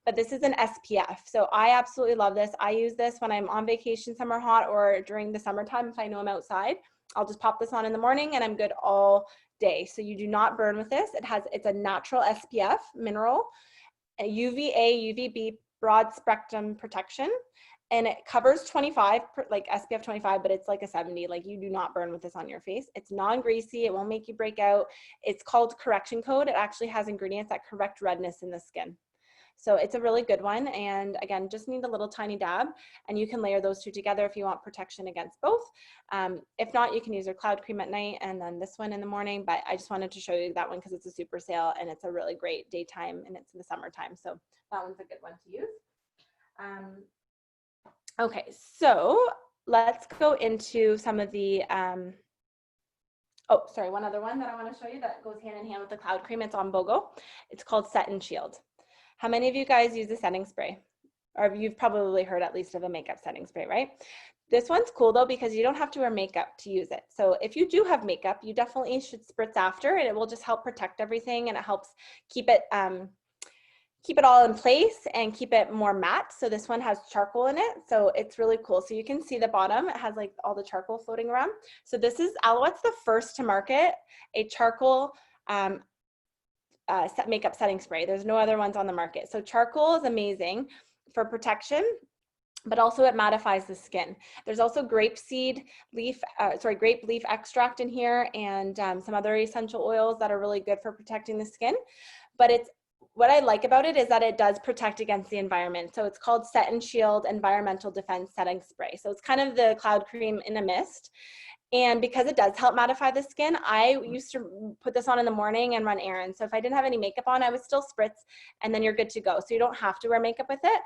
but this is an SPF. So I absolutely love this. I use this when I'm on vacation somewhere hot or during the summertime if I know I'm outside. I'll just pop this on in the morning and I'm good all day. So you do not burn with this. It's a natural SPF mineral, a UVA, UVB broad spectrum protection, and it covers 25, like SPF 25, but it's like a 70. Like you do not burn with this on your face. It's non-greasy. It won't make you break out. It's called Correction Code. It actually has ingredients that correct redness in the skin. So it's a really good one. And again, just need a little tiny dab, and you can layer those two together if you want protection against both. If not, you can use your cloud cream at night and then this one in the morning. But I just wanted to show you that one because it's a super sale and it's a really great daytime, and it's in the summertime. So that one's a good one to use. Okay, so let's go into some of the, oh, sorry, one other one that I want to show you that goes hand in hand with the cloud cream. It's on BOGO. It's called Set and Shield. How many of you guys use a setting spray? Or you've probably heard at least of a makeup setting spray, right? This one's cool though because you don't have to wear makeup to use it. So if you do have makeup, you definitely should spritz after, and it will just help protect everything, and it helps keep it all in place and keep it more matte. So this one has charcoal in it, so it's really cool. So you can see the bottom, it has like all the charcoal floating around. So this is Alouette's the first to market a charcoal makeup setting spray. There's no other ones on the market. So charcoal is amazing for protection, but also it mattifies the skin. There's also grape leaf extract in here, and some other essential oils that are really good for protecting the skin. But what I like about it is that it does protect against the environment. So it's called Set and Shield Environmental Defense Setting Spray. So it's kind of the cloud cream in a mist. And because it does help mattify the skin, I used to put this on in the morning and run errands. So if I didn't have any makeup on, I would still spritz, and then you're good to go. So you don't have to wear makeup with it.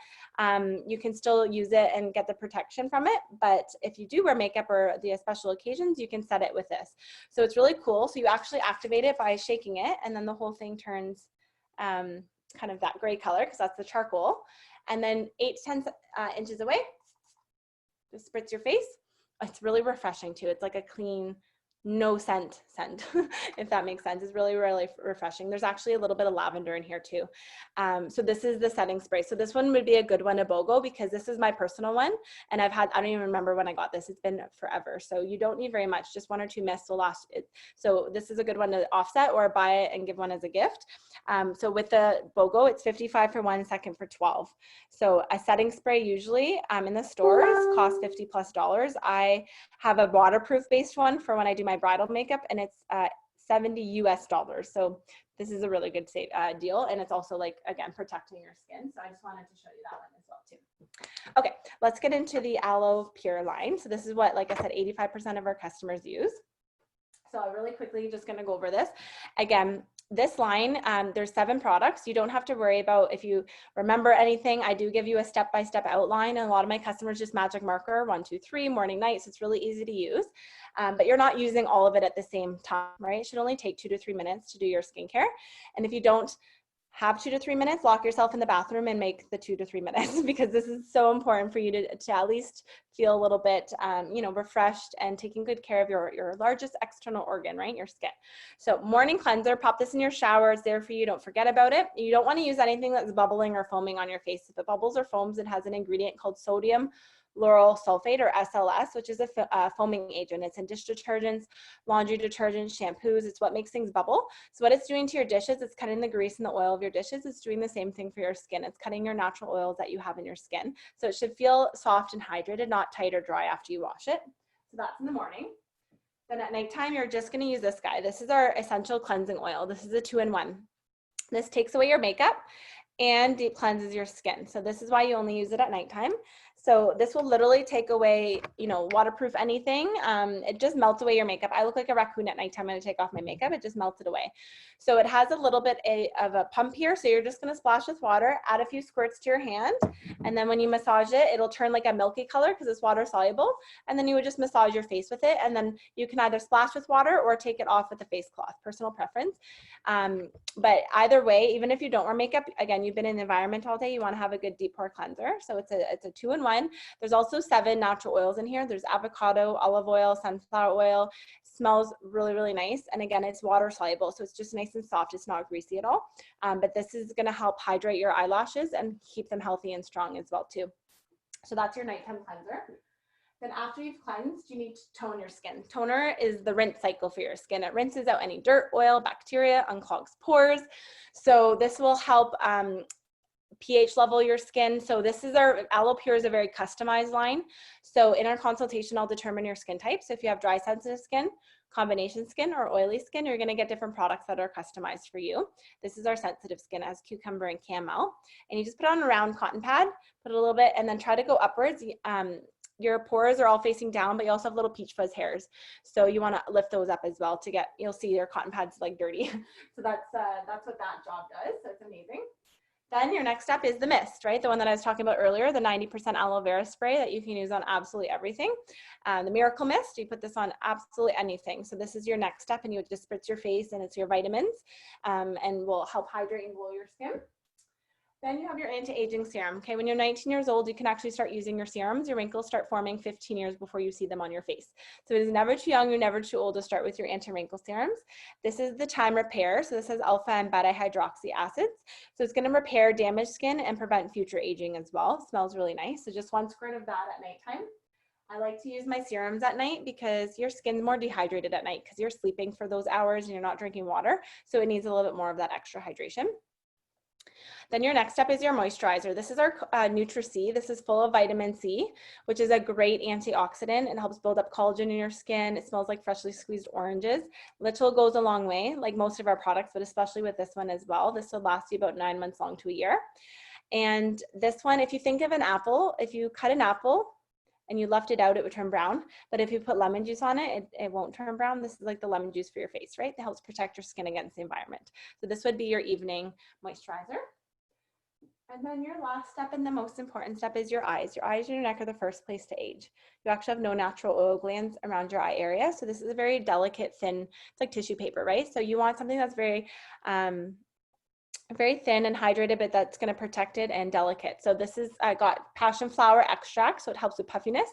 You can still use it and get the protection from it. But if you do wear makeup or the special occasions, you can set it with this. So it's really cool. So you actually activate it by shaking it, and then the whole thing turns kind of that gray color because that's the charcoal. And then 8 to 10 inches away, just spritz your face. It's really refreshing too. It's like a clean, no scent, if that makes sense. It's really, really refreshing. There's actually a little bit of lavender in here too. So this is the setting spray. So this one would be a good one to BOGO because this is my personal one. And I don't even remember when I got this. It's been forever. So you don't need very much. Just 1 or 2 mists will last it. So this is a good one to offset or buy it and give one as a gift. So with the BOGO, it's $55 for 1, second for $12. So a setting spray usually in the stores costs $50+. I have a waterproof based one for when I do my bridal makeup, and it's $70 US. So this is a really good deal, and it's also like, again, protecting your skin. So I just wanted to show you that one as well too. Okay, let's get into the Aloe Pure line. So this is what, like I said, 85% of our customers use. So I'm really quickly just going to go over this. Again, this line, there's 7 products. You don't have to worry about if you remember anything. I do give you a step-by-step outline, and a lot of my customers just magic marker 1, 2, 3 morning, night. So it's really easy to use, but you're not using all of it at the same time, right? It should only take 2 to 3 minutes to do your skincare. And if you don't have 2 to 3 minutes, lock yourself in the bathroom and make the 2 to 3 minutes because this is so important for you to at least feel a little bit, you know, refreshed and taking good care of your largest external organ, right? Your skin. So morning cleanser, pop this in your shower. It's there for you. Don't forget about it. You don't want to use anything that's bubbling or foaming on your face. If it bubbles or foams, it has an ingredient called sodium lauryl sulfate, or SLS, which is a foaming agent. It's in dish detergents, laundry detergents, shampoos. It's what makes things bubble. So what it's doing to your dishes, it's cutting the grease and the oil of your dishes. It's doing the same thing for your skin. It's cutting your natural oils that you have in your skin. So it should feel soft and hydrated, not tight or dry after you wash it. So that's in the morning. Then at nighttime, you're just going to use this guy. This is our essential cleansing oil. This is a 2-in-1. This takes away your makeup and deep cleanses your skin. So this is why you only use it at nighttime. So this will literally take away, you know, waterproof anything. It just melts away your makeup. I look like a raccoon at nighttime when I take off my makeup. It just melts it away. So it has a little bit of a pump here. So you're just going to splash with water, add a few squirts to your hand. And then when you massage it, it'll turn like a milky color because it's water soluble. And then you would just massage your face with it. And then you can either splash with water or take it off with a face cloth, personal preference. But either way, even if you don't wear makeup, again, you've been in the environment all day, you want to have a good deep pore cleanser. So it's a 2-in-1. There's also 7 natural oils in here. There's avocado, olive oil, sunflower oil. Smells really, really nice. And again, it's water soluble. So it's just nice and soft. It's not greasy at all. But this is going to help hydrate your eyelashes and keep them healthy and strong as well too. So that's your nighttime cleanser. Then after you've cleansed, you need to tone your skin. Toner is the rinse cycle for your skin. It rinses out any dirt, oil, bacteria, unclogs pores. So this will help pH level your skin. So this is our Aloe Pure is a very customized line. So in our consultation, I'll determine your skin type. So if you have dry sensitive skin, combination skin, or oily skin, you're going to get different products that are customized for you. This is our sensitive skin, as cucumber and camel. And you just put it on a round cotton pad, put a little bit, and then try to go upwards. Your pores are all facing down, but you also have little peach fuzz hairs. So you want to lift those up as well to get, you'll see your cotton pads like dirty. So that's what that job does. So it's amazing. Then your next step is the mist, right? The one that I was talking about earlier, the 90% aloe vera spray that you can use on absolutely everything. The Miracle Mist, you put this on absolutely anything. So this is your next step, and you would just spritz your face, and it's your vitamins, and will help hydrate and glow your skin. Then you have your anti-aging serum. Okay, when you're 19 years old, you can actually start using your serums. Your wrinkles start forming 15 years before you see them on your face. So it is never too young, you're never too old to start with your anti-wrinkle serums. This is the Time Repair. So this has alpha and beta hydroxy acids. So it's going to repair damaged skin and prevent future aging as well. It smells really nice. So just 1 squirt of that at nighttime. I like to use my serums at night because your skin's more dehydrated at night because you're sleeping for those hours and you're not drinking water. So it needs a little bit more of that extra hydration. Then your next step is your moisturizer. This is our Nutri-C. This is full of vitamin C, which is a great antioxidant. It helps build up collagen in your skin. It smells like freshly squeezed oranges. Little goes a long way, like most of our products, but especially with this one as well. This will last you about 9 months long to a year. And this one, if you think of an apple, if you cut an apple and you left it out, it would turn brown. But if you put lemon juice on it, it won't turn brown. This is like the lemon juice for your face, right? That helps protect your skin against the environment. So this would be your evening moisturizer. And then your last step and the most important step is your eyes. Your eyes and your neck are the first place to age. You actually have no natural oil glands around your eye area. So this is a very delicate, thin, it's like tissue paper, right? So you want something that's very thin and hydrated, but that's going to protect it and delicate. So this is, I got passion flower extract, so it helps with puffiness,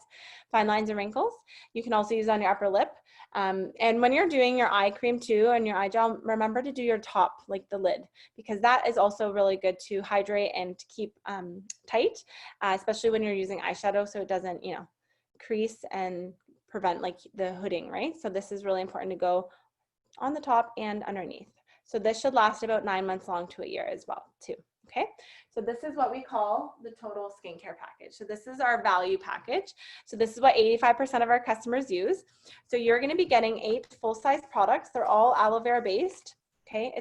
fine lines and wrinkles. You can also use it on your upper lip. And when you're doing your eye cream too and your eye gel, remember to do your top, like the lid, because that is also really good to hydrate and to keep tight, especially when you're using eyeshadow, so it doesn't, you know, crease and prevent like the hooding, right? So this is really important to go on the top and underneath. So this should last about 9 months long to a year as well too. Okay, so this is what we call the total skincare package. So this is our value package. So this is what 85% of our customers use. So you're going to be getting 8 full-size products. They're all aloe vera based. Okay,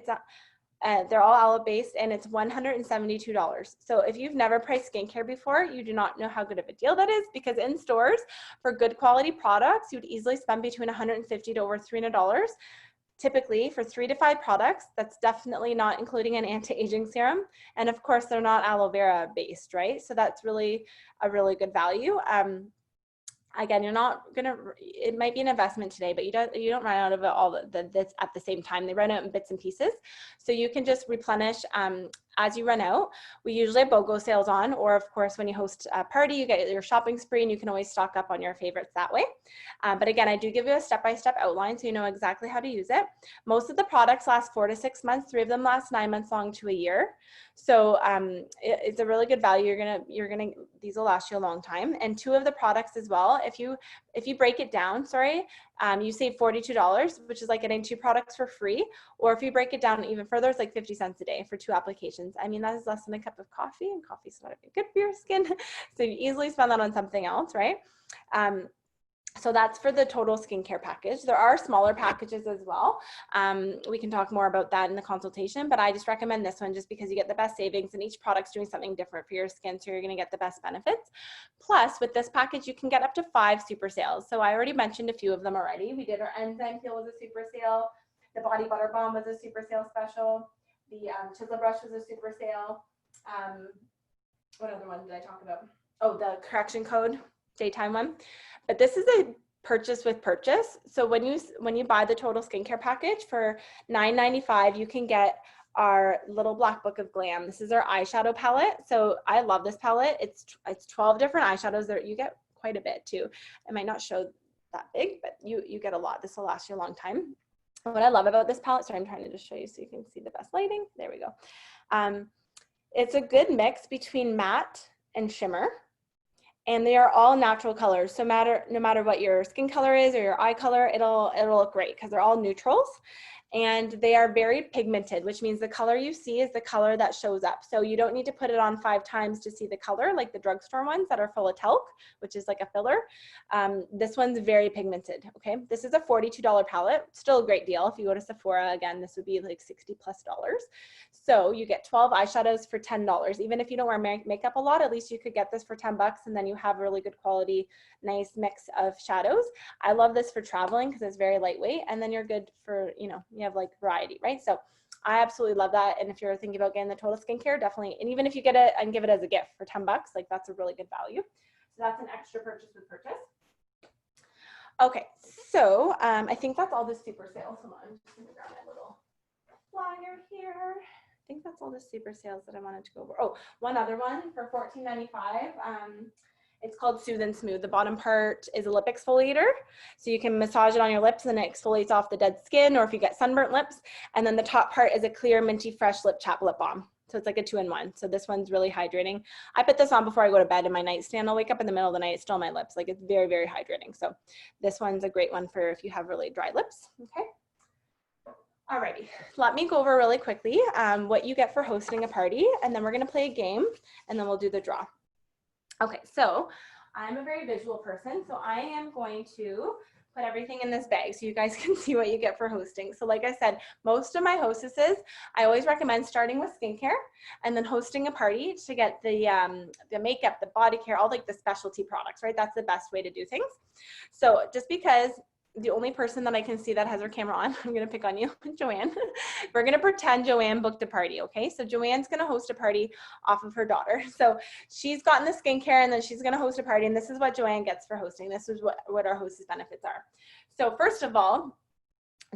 they're all aloe based, and it's $172. So if you've never priced skincare before, you do not know how good of a deal that is, because in stores for good quality products, you would easily spend between $150 to over $300. Typically for 3 to 5 products. That's definitely not including an anti-aging serum. And of course, they're not aloe vera based, right? So that's really a really good value. Again, you're not gonna, it might be an investment today, but you don't run out of it all this at the same time. They run out in bits and pieces. So you can just replenish as you run out. We usually have BOGO sales on, or of course, when you host a party, you get your shopping spree and you can always stock up on your favorites that way. But again, I do give you a step-by-step outline so you know exactly how to use it. Most of the products last 4 to 6 months, 3 of them last 9 months long to a year. So it's a really good value. These will last you a long time. And 2 of the products as well, if you break it down, you save $42, which is like getting 2 products for free. Or if you break it down even further, it's like 50 cents a day for 2 applications. I mean, that is less than a cup of coffee, and coffee's not good for your skin. So you easily spend that on something else, right? So that's for the total skincare package. There are smaller packages as well. We can talk more about that in the consultation, but I just recommend this one just because you get the best savings and each product's doing something different for your skin, so you're gonna get the best benefits. Plus, with this package, you can get up to 5 super sales. So I already mentioned a few of them already. We did our enzyme peel was a super sale. The body butter balm was a super sale special. The chisel brush was a super sale. What other one did I talk about? Oh, the correction code, daytime one. But this is a purchase with purchase. So when you buy the total skincare package for $9.95, you can get our little black book of glam. This is our eyeshadow palette. So I love this palette. It's 12 different eyeshadows there. You get quite a bit too. It might not show that big, but you get a lot. This will last you a long time. What I love about this palette, sorry, I'm trying to just show you so you can see the best lighting. There we go. It's a good mix between matte and shimmer. And they are all natural colors. So no matter what your skin color is or your eye color, it'll look great because they're all neutrals. And they are very pigmented, which means the color you see is the color that shows up. So you don't need to put it on 5 times to see the color, like the drugstore ones that are full of talc, which is like a filler. This one's very pigmented, okay? This is a $42 palette, still a great deal. If you go to Sephora, again, this would be like $60+. So you get 12 eyeshadows for $10. Even if you don't wear makeup a lot, at least you could get this for $10, and then you have a really good quality, nice mix of shadows. I love this for traveling because it's very lightweight, and then you're good for, you have like variety, right? So I absolutely love that. And if you're thinking about getting the total skincare, definitely, and even if you get it and give it as a gift for $10, like that's a really good value. So that's an extra purchase with purchase. Okay, so I think that's all the super sales. Hold on, I'm just gonna grab my little flyer here. I think that's all the super sales that I wanted to go over. Oh, one other one for $14.95. It's called Soothe and Smooth. The bottom part is a lip exfoliator. So you can massage it on your lips and it exfoliates off the dead skin, or if you get sunburnt lips. And then the top part is a clear, minty, fresh lip chap lip balm. So it's like a 2-in-1. So this one's really hydrating. I put this on before I go to bed in my nightstand. I'll wake up in the middle of the night, it's still on my lips. Like, it's very, very hydrating. So this one's a great one for if you have really dry lips, okay? Alrighty, let me go over really quickly what you get for hosting a party, and then we're gonna play a game, and then we'll do the draw. Okay, so I'm a very visual person, so I am going to put everything in this bag so you guys can see what you get for hosting. So like I said, most of my hostesses, I always recommend starting with skincare and then hosting a party to get the makeup, the body care, all like the specialty products, right? That's the best way to do things. So just because the only person that I can see that has her camera on, I'm gonna pick on you, Joanne. We're gonna pretend Joanne booked a party, okay? So Joanne's gonna host a party off of her daughter. So she's gotten the skincare and then she's gonna host a party, and this is what Joanne gets for hosting. This is what our hostess benefits are. So first of all,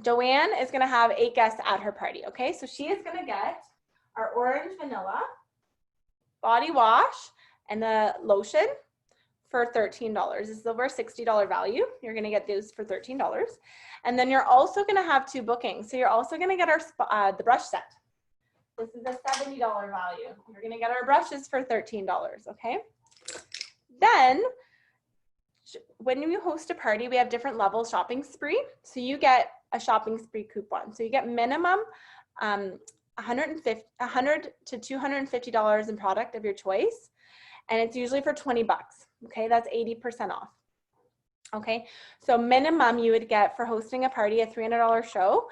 Joanne is gonna have 8 guests at her party, okay? So she is gonna get our orange vanilla body wash and the lotion for $13. This is over a $60 value. You're gonna get those for $13. And then you're also gonna have 2 bookings. So you're also gonna get our the brush set. This is a $70 value. You're gonna get our brushes for $13, okay? Then, when you host a party, we have different levels shopping spree. So you get a shopping spree coupon. So you get minimum $100 to $250 in product of your choice. And it's usually for 20 bucks. Okay, that's 80% off. Okay, so minimum you would get for hosting a party, a $300 show,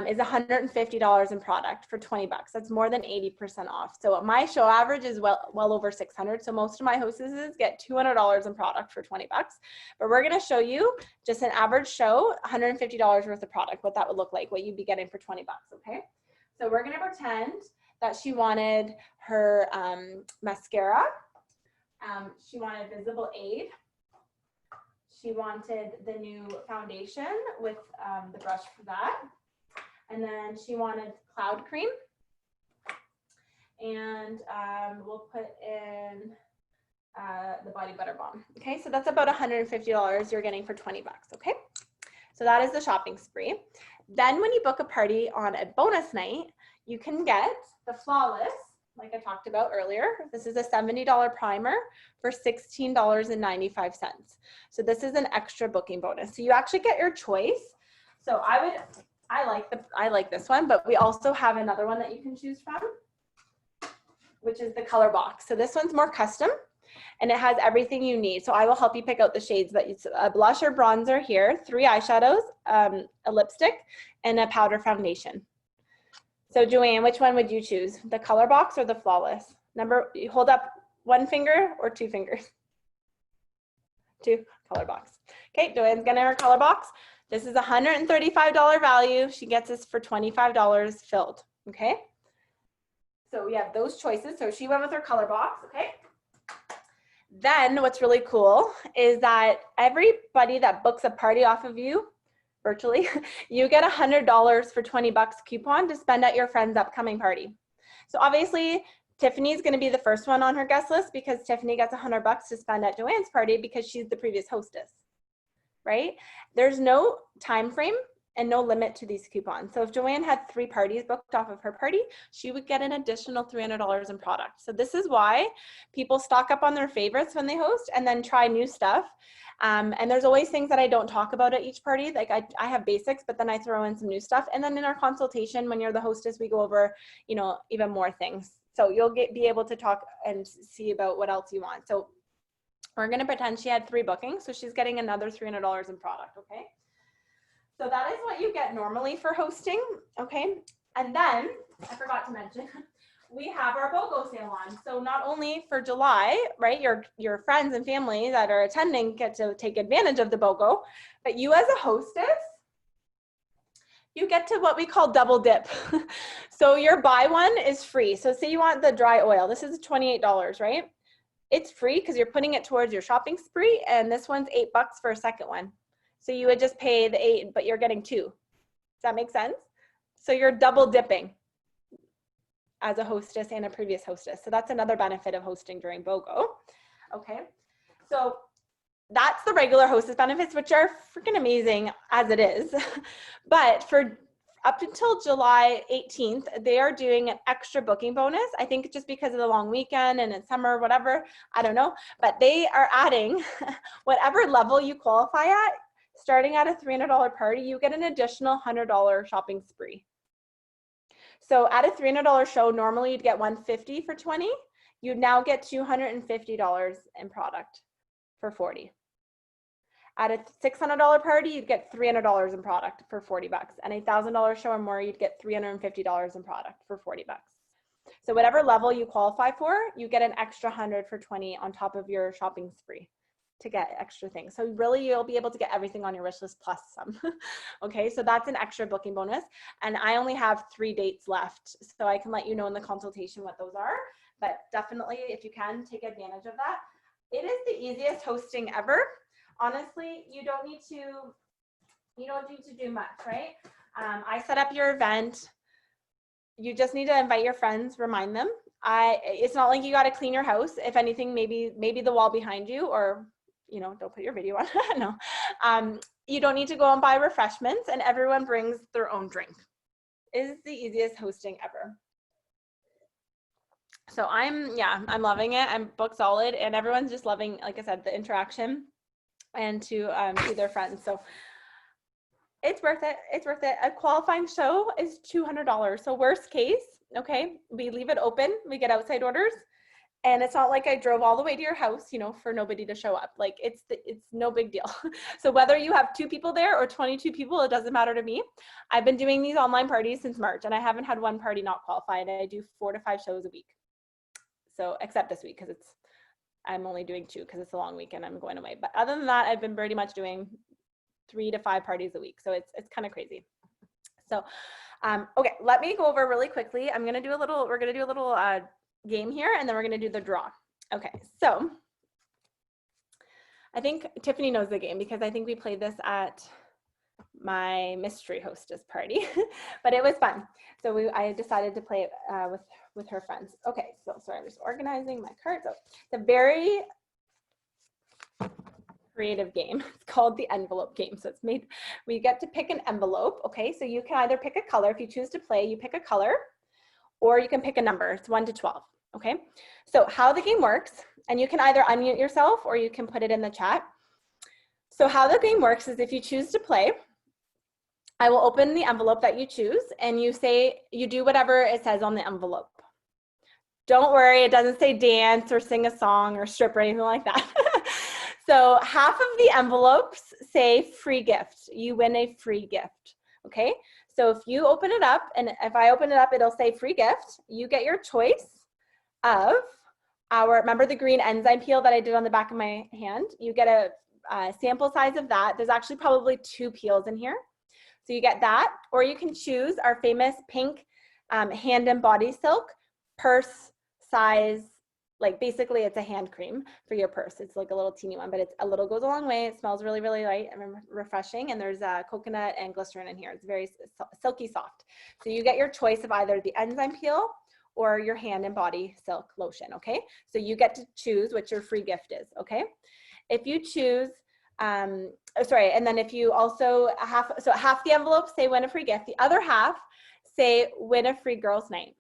is $150 in product for 20 bucks. That's more than 80% off. So my show average is well over 600. So most of my hostesses get $200 in product for 20 bucks. But we're gonna show you just an average show, $150 worth of product, what that would look like, what you'd be getting for 20 bucks, okay? So we're gonna pretend that she wanted her mascara. She wanted Visible Aid. she wanted the new foundation with the brush for that. And then she wanted cloud cream. And we'll put in the body butter balm. Okay, so that's about $150 you're getting for 20 bucks, okay? So that is the shopping spree. Then when you book a party on a bonus night, you can get the Flawless, like I talked about earlier. This is a $70 primer for $16.95. So this is an extra booking bonus. So you actually get your choice. So I like this one, but we also have another one that you can choose from, which is the color box. So this one's more custom and it has everything you need. So I will help you pick out the shades that it's a blush or bronzer here, 3 eyeshadows, a lipstick, and a powder foundation. So Joanne, which one would you choose? The color box or the Flawless? You hold up 1 finger or 2 fingers? 2, color box. Okay, Joanne's getting her color box. This is a $135 value. She gets this for $25 filled, okay? So we have those choices. So she went with her color box, okay? Then what's really cool is that everybody that books a party off of you, virtually, you get $100 for 20 bucks coupon to spend at your friend's upcoming party. So obviously, Tiffany's gonna be the first one on her guest list because Tiffany gets 100 bucks to spend at Joanne's party because she's the previous hostess, right? There's no time frame and no limit to these coupons. So if Joanne had 3 parties booked off of her party, she would get an additional $300 in product. So this is why people stock up on their favorites when they host and then try new stuff. And there's always things that I don't talk about at each party. Like I have basics, but then I throw in some new stuff. And then in our consultation, when you're the hostess, we go over, you know, even more things. So you'll be able to talk and see about what else you want. So we're gonna pretend she had 3 bookings. So she's getting another $300 in product, okay? So that is what you get normally for hosting, okay? And then, I forgot to mention, we have our BOGO sale on. So not only for July, right, your friends and family that are attending get to take advantage of the BOGO, but you as a hostess, you get to what we call double dip. So your buy one is free. So say you want the dry oil, this is $28, right? It's free because you're putting it towards your shopping spree, and this one's $8 for a second one. So you would just pay the 8, but you're getting 2. Does that make sense? So you're double dipping as a hostess and a previous hostess. So that's another benefit of hosting during BOGO. Okay, so that's the regular hostess benefits, which are freaking amazing as it is. But for up until July 18th, they are doing an extra booking bonus. I think just because of the long weekend and it's summer, whatever, I don't know. But they are adding whatever level you qualify at. Starting at a $300 party, you get an additional $100 shopping spree. So at a $300 show, normally you'd get $150 for 20. You'd now get $250 in product for 40. At a $600 party, you'd get $300 in product for 40 bucks. And a $1,000 show or more, you'd get $350 in product for 40 bucks. So whatever level you qualify for, you get an extra 100 for 20 on top of your shopping spree to get extra things. So really you'll be able to get everything on your wish list plus some. Okay, so that's an extra booking bonus. And I only have 3 dates left. So I can let you know in the consultation what those are, but definitely if you can take advantage of that. It is the easiest hosting ever. Honestly, you don't need to do much, right? I set up your event. You just need to invite your friends, remind them. It's not like you got to clean your house. If anything, maybe the wall behind you, or you know, don't put your video on. No, you don't need to go and buy refreshments, and everyone brings their own drink. It is the easiest hosting ever. So I'm loving it. I'm booked solid, and everyone's just loving, like I said, the interaction and to see their friends. So it's worth it. It's worth it. A qualifying show is $200. So worst case, okay, we leave it open. We get outside orders. And it's not like I drove all the way to your house, you know, for nobody to show up. Like it's no big deal. So whether you have 2 people there or 22 people, it doesn't matter to me. I've been doing these online parties since March, and I haven't had one party not qualified. I do 4 to 5 shows a week. So except this week, because I'm only doing 2 because it's a long weekend. I'm going away. But other than that, I've been pretty much doing 3 to 5 parties a week. So it's kind of crazy. So, okay, let me go over really quickly. We're going to do a little game here, and then we're going to do the draw. Okay, so I think Tiffany knows the game because I think we played this at my mystery hostess party, but it was fun. So I decided to play it with her friends. Okay, so sorry, I'm just organizing my cards. So it's a very creative game. It's called the envelope game. So we get to pick an envelope. Okay, so you can either pick a color. If you choose to play, you pick a color, or you can pick a number. It's 1 to 12. Okay, so how the game works, and you can either unmute yourself or you can put it in the chat. So how the game works is if you choose to play, I will open the envelope that you choose and you do whatever it says on the envelope. Don't worry, it doesn't say dance or sing a song or strip or anything like that. So half of the envelopes say free gift. You win a free gift, okay? So if you open it up, and if I open it up, it'll say free gift. You get your choice of remember the green enzyme peel that I did on the back of my hand? You get a sample size of that. There's actually probably 2 peels in here. So you get that, or you can choose our famous pink hand and body silk purse size. Like basically it's a hand cream for your purse. It's like a little teeny one, but it's a little goes a long way. It smells really, really light and refreshing. And there's coconut and glycerin in here. It's very silky soft. So you get your choice of either the enzyme peel or your hand and body silk lotion, okay? So you get to choose what your free gift is, okay? If you choose, and then if you also half the envelope say win a free gift, the other half say win a free girls' night.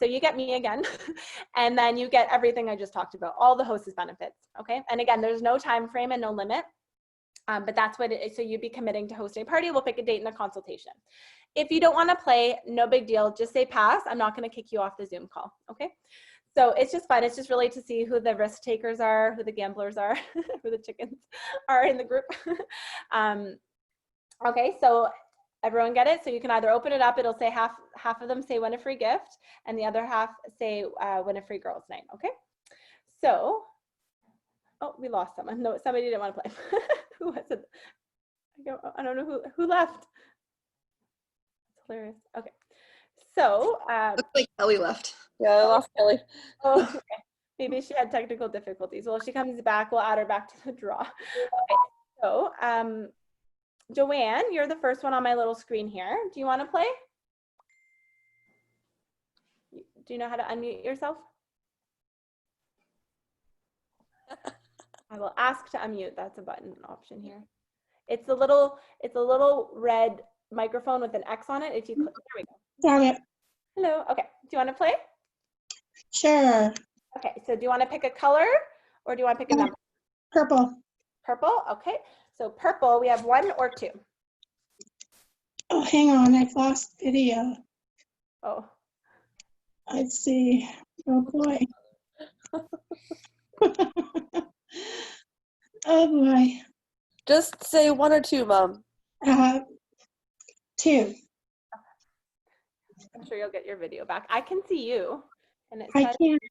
So you get me again, and then you get everything I just talked about, all the hostess benefits, okay? And again, there's no time frame and no limit, but that's what it is. So you'd be committing to hosting a party. We'll pick a date and a consultation. If you don't want to play, no big deal. Just say pass. I'm not going to kick you off the Zoom call, okay? So it's just fun. It's just really to see who the risk takers are, who the gamblers are, who the chickens are in the group. Okay, so everyone get it? So you can either open it up, it'll say half of them say win a free gift, and the other half say win a free girls' night, okay? So, oh, we lost someone. No, somebody didn't want to play. Who was it? I don't know who left. It's hilarious. Okay, so. Looks like Kelly left. Yeah, I lost Kelly. Oh, okay. Maybe she had technical difficulties. Well, if she comes back, we'll add her back to the draw. Okay, so Joanne, you're the first one on my little screen here. Do you want to play? Do you know how to unmute yourself? I will ask to unmute. That's a button option here. It's a little red microphone with an X on it. If you click, there we go. Got it. Hello. Okay. Do you want to play? Sure. Okay. So do you want to pick a color or do you want to pick a number? Purple. Purple. Okay. So purple, we have 1 or 2. Oh, hang on. I've lost video. Oh. Let's see. Oh, boy. Oh, boy. Just say 1 or 2, Mom. 2. I'm sure you'll get your video back. I can see you. And it I says can't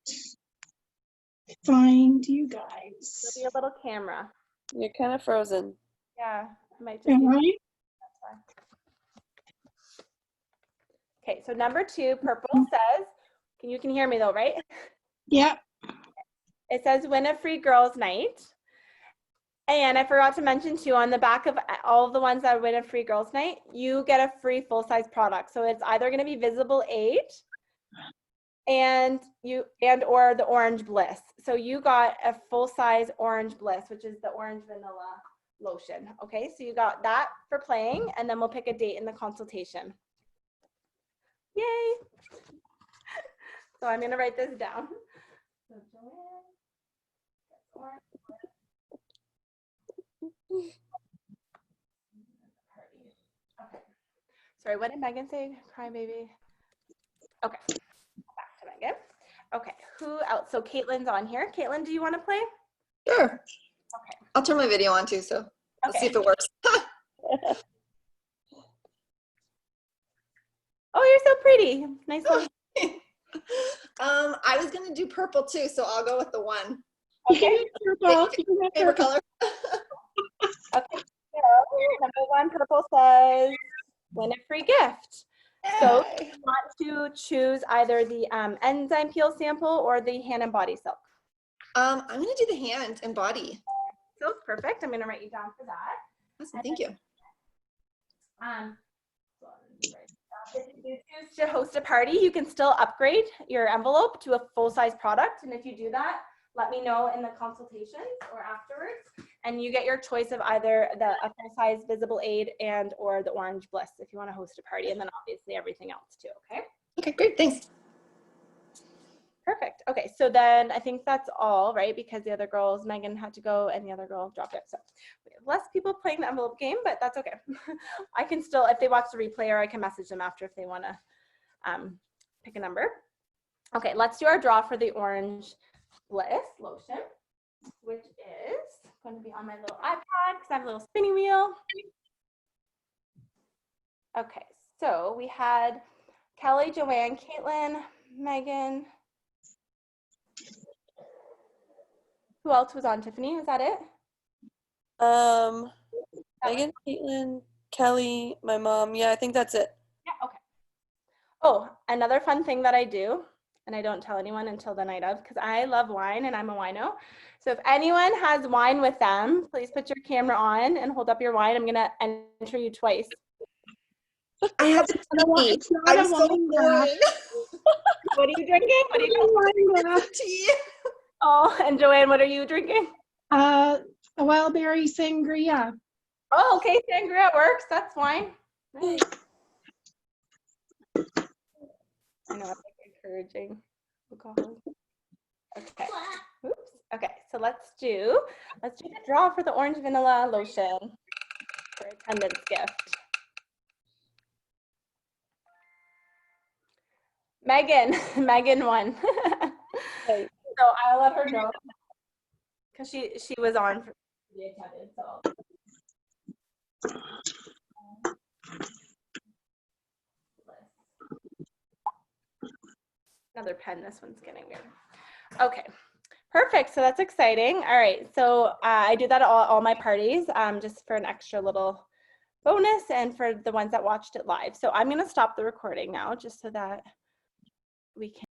find you there'll guys. be a little camera. You're kind of frozen. Yeah, it might just Am be. I? That's fine. Okay, so number 2, purple says, you can hear me though, right? Yep. It says win a free girls' night. And I forgot to mention too, on the back of all of the ones that win a free girls' night, you get a free full-size product. So it's either going to be Visible 8 or the Orange Bliss. So you got a full-size Orange Bliss, which is the orange vanilla lotion. Okay, so you got that for playing, and then we'll pick a date in the consultation. Yay! So I'm going to write this down. So Joanne, okay. Sorry, what did Megan say? Crybaby. Okay. Back to Megan. Okay. Who else? So Caitlin's on here. Caitlin, do you want to play? Sure. Okay. I'll turn my video on too, so let's see Okay. if it works. Oh, you're so pretty. Nice one. I was gonna do purple too, so I'll go with the 1. You can have purple. You can have Favorite purple. color? Okay. So number 1, purple says win a free gift. So Yay. you want to choose either the enzyme peel sample or the hand and body silk. I'm gonna do the hand and body. So perfect. I'm going to write you down for that. Awesome, thank you. If you choose to host a party, you can still upgrade your envelope to a full-size product. And if you do that, let me know in the consultations or afterwards. And you get your choice of either a full-size visible aid and or the orange bliss if you want to host a party. And then obviously everything else too, okay? Okay, great, thanks. Perfect. Okay, so then I think that's all, right? Because the other girls, Megan had to go and the other girl dropped out. So we have less people playing the envelope game, but that's okay. I can still, if they watch the replay, or I can message them after if they want to pick a number. Okay, let's do our draw for the orange bliss lotion, which is going to be on my little iPad because I have a little spinning wheel. Okay, so we had Kelly, Joanne, Caitlin, Megan. Who else was on, Tiffany? Was that it? Megan, Caitlin, Kelly, my mom. Yeah, I think that's it. Yeah, okay. Oh, another fun thing that I do, and I don't tell anyone until the night of, because I love wine and I'm a wino. So if anyone has wine with them, please put your camera on and hold up your wine. I'm gonna enter you twice. I have to tell you, It's not I'm a so wine glass. boring. What are you drinking? What are you drinking? Wine glass. Tea. Oh, and Joanne, what are you drinking? A wild berry sangria. Oh, okay, sangria works. That's wine. Nice. I know, it's like encouraging alcohol. Okay. Oops. Okay, so let's do the draw for the orange vanilla lotion for attendance gift. Megan won. Okay. So I'll let her know because she was on for the attendance. So. Another pen. This one's getting weird. Okay. Perfect. So that's exciting. All right. So I do that at all my parties, just for an extra little bonus and for the ones that watched it live. So I'm going to stop the recording now just so that we can.